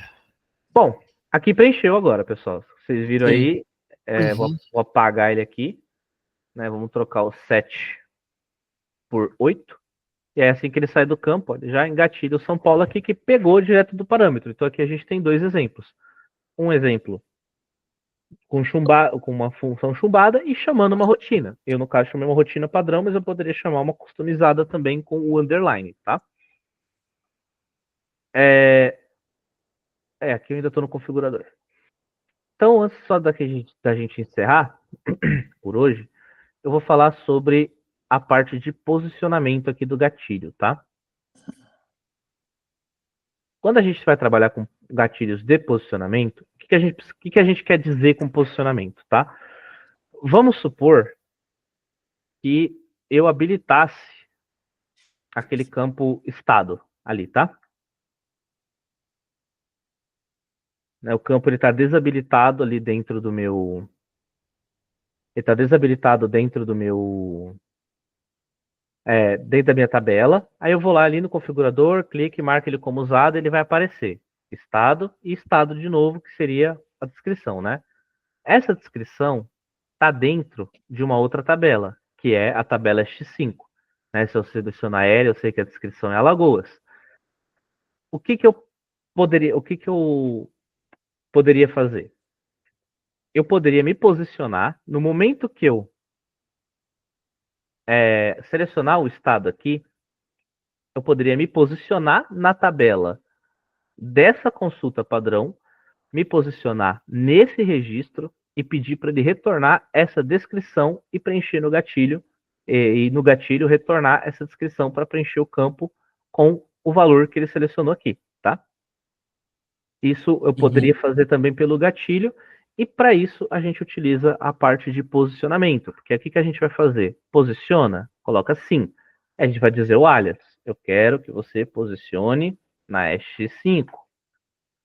Bom, aqui preencheu agora, pessoal. Vocês viram Sim. aí. Vou, Uhum. vou apagar ele aqui. Né? Vamos trocar o 7 por 8. E é assim que ele sai do campo, ele já engatilha o São Paulo aqui, que pegou direto do parâmetro. Então aqui a gente tem 2 exemplos. Um exemplo com uma função chumbada e chamando uma rotina. Eu, no caso, chamei uma rotina padrão, mas eu poderia chamar uma customizada também com o underline, tá? Aqui eu ainda estou no configurador. Então, antes só da gente encerrar, por hoje, eu vou falar sobre a parte de posicionamento aqui do gatilho, tá? Quando a gente vai trabalhar com gatilhos de posicionamento, o que a gente quer dizer com posicionamento, tá? Vamos supor que eu habilitasse aquele campo estado ali, tá? O campo está desabilitado ali dentro do meu... Ele está desabilitado dentro do meu... dentro da minha tabela. Aí eu vou lá ali no configurador, clique, marco ele como usado, ele vai aparecer estado e estado de novo, que seria a descrição, né? Essa descrição está dentro de uma outra tabela, que é a tabela X5. Né? Se eu selecionar L, eu sei que a descrição é Alagoas. O que eu poderia fazer? Eu poderia me posicionar no momento que eu selecionar o estado aqui, eu poderia me posicionar na tabela dessa consulta padrão, me posicionar nesse registro e pedir para ele retornar essa descrição e preencher no gatilho, e no gatilho retornar essa descrição para preencher o campo com o valor que ele selecionou aqui, tá? Isso eu poderia fazer também pelo gatilho, e para isso a gente utiliza a parte de posicionamento, porque aqui que a gente vai fazer? Posiciona, coloca sim. A gente vai dizer o alias, eu quero que você posicione na X5.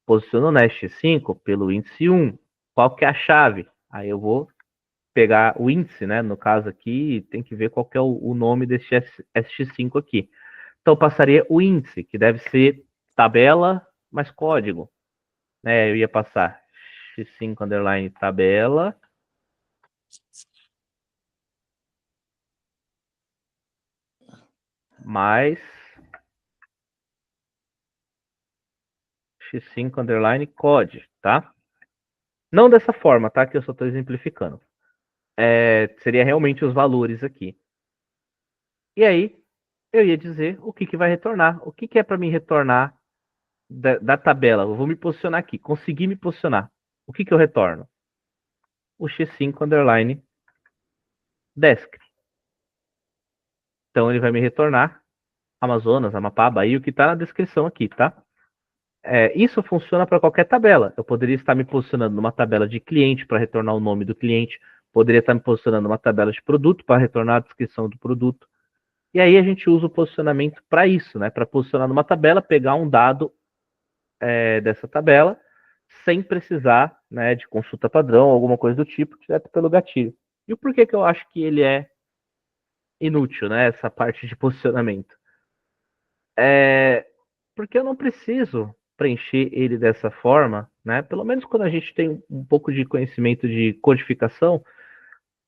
Posiciono na X5 pelo índice 1. Qual que é a chave? Aí eu vou pegar o índice, né? No caso aqui, tem que ver qual que é o nome desse X5 aqui. Então, eu passaria o índice, que deve ser tabela mais código. Né? Eu ia passar X5 underline tabela mais X5 underline code, tá? Não dessa forma, tá? Que eu só estou exemplificando. Seria realmente os valores aqui. E aí, eu ia dizer o que vai retornar. O que é para mim retornar da tabela? Eu vou me posicionar aqui. Consegui me posicionar. O que eu retorno? O X5 underline desk. Então, ele vai me retornar Amazonas, Amapá, Bahia, o que está na descrição aqui, tá? Isso funciona para qualquer tabela. Eu poderia estar me posicionando numa tabela de cliente para retornar o nome do cliente. Poderia estar me posicionando numa tabela de produto para retornar a descrição do produto. E aí a gente usa o posicionamento para isso, né? Para posicionar numa tabela, pegar um dado dessa tabela, sem precisar, né, de consulta padrão, alguma coisa do tipo, direto pelo gatilho. E o porquê que eu acho que ele é inútil, né? Essa parte de posicionamento. Porque eu não preciso preencher ele dessa forma, né? Pelo menos quando a gente tem um pouco de conhecimento de codificação,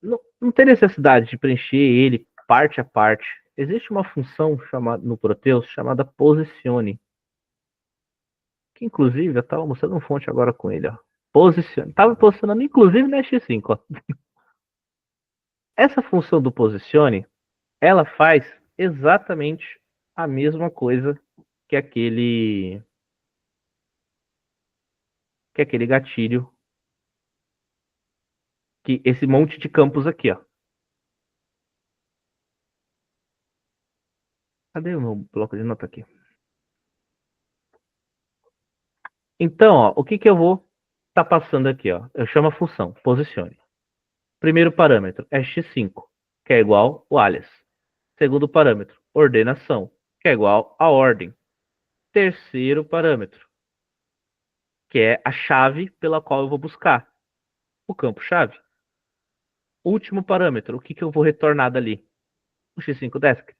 não tem necessidade de preencher ele parte a parte. Existe uma função no Proteus chamada posicione, que inclusive eu estava mostrando um fonte agora com ele, ó. Posicione. Estava posicionando inclusive na X5, ó. Essa função do posicione, ela faz exatamente a mesma coisa que aquele gatilho, que esse monte de campos aqui, ó. Cadê o meu bloco de nota aqui? Então, ó, o que eu vou estar passando aqui, ó? Eu chamo a função posicione. Primeiro parâmetro é X5, que é igual ao alias. Segundo parâmetro, ordenação, que é igual a ordem. Terceiro parâmetro, que é a chave pela qual eu vou buscar, o campo chave. Último parâmetro, o que eu vou retornar dali? O X5 desk.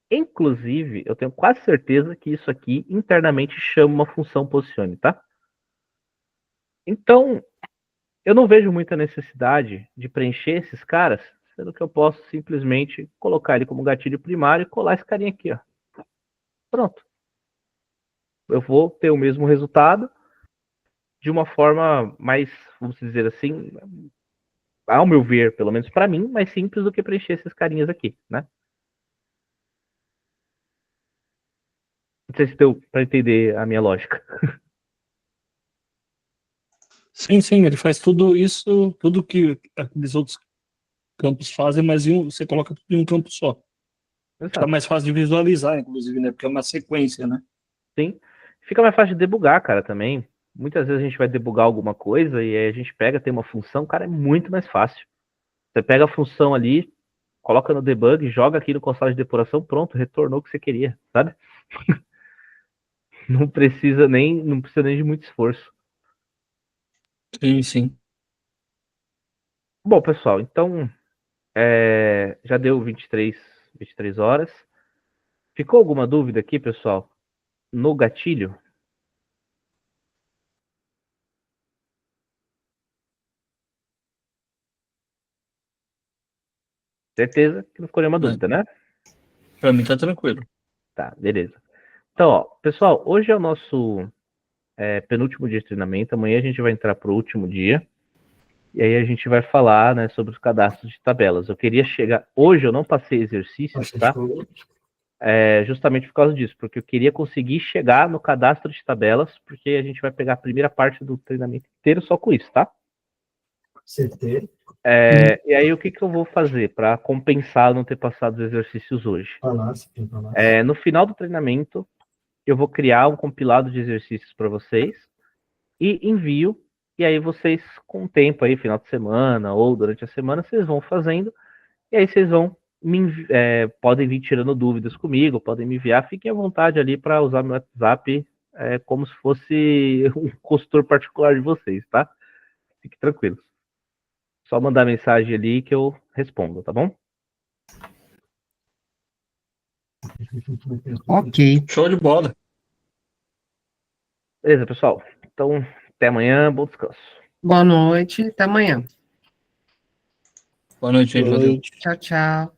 Inclusive, eu tenho quase certeza que isso aqui internamente chama uma função posicione, tá? Então, eu não vejo muita necessidade de preencher esses caras, sendo que eu posso simplesmente colocar ele como gatilho primário e colar esse carinha aqui, ó. Pronto. Eu vou ter o mesmo resultado de uma forma mais, vamos dizer assim, ao meu ver, pelo menos para mim, mais simples do que preencher esses carinhas aqui, né? Não sei se deu para entender a minha lógica. Sim, ele faz tudo isso, tudo que aqueles outros campos fazem, mas você coloca tudo em um campo só. Fica Exato. mais fácil de visualizar, inclusive, né? Porque é uma sequência, né? Sim. Fica mais fácil de debugar, cara, também. Muitas vezes a gente vai debugar alguma coisa e aí a gente pega, tem uma função, cara, é muito mais fácil. Você pega a função ali, coloca no debug, joga aqui no console de depuração, pronto, retornou o que você queria, sabe? Não precisa nem de muito esforço. Sim. Bom, pessoal, então já deu 23 horas. Ficou alguma dúvida aqui, pessoal? No gatilho? Certeza que não ficou nenhuma dúvida, né? Pra mim tá tranquilo. Tá, beleza. Então, ó, pessoal, hoje é o nosso penúltimo dia de treinamento. Amanhã a gente vai entrar pro último dia. E aí a gente vai falar, né, sobre os cadastros de tabelas. Eu queria chegar... Hoje eu não passei exercícios, tá? Justamente por causa disso, porque eu queria conseguir chegar no cadastro de tabelas, porque a gente vai pegar a primeira parte do treinamento inteiro só com isso, tá? Certeza. E aí o que eu vou fazer para compensar não ter passado os exercícios hoje? No final do treinamento, eu vou criar um compilado de exercícios para vocês e envio. E aí vocês, com o tempo aí, final de semana ou durante a semana, vocês vão fazendo. E aí vocês vão podem vir tirando dúvidas comigo, podem me enviar. Fiquem à vontade ali para usar meu WhatsApp como se fosse um consultor particular de vocês, tá? Fiquem tranquilos. Só mandar mensagem ali que eu respondo, tá bom? Ok. Show de bola. Beleza, pessoal. Então, até amanhã. Bom descanso. Boa noite. Até amanhã. Boa noite, gente. Valeu. Tchau, tchau.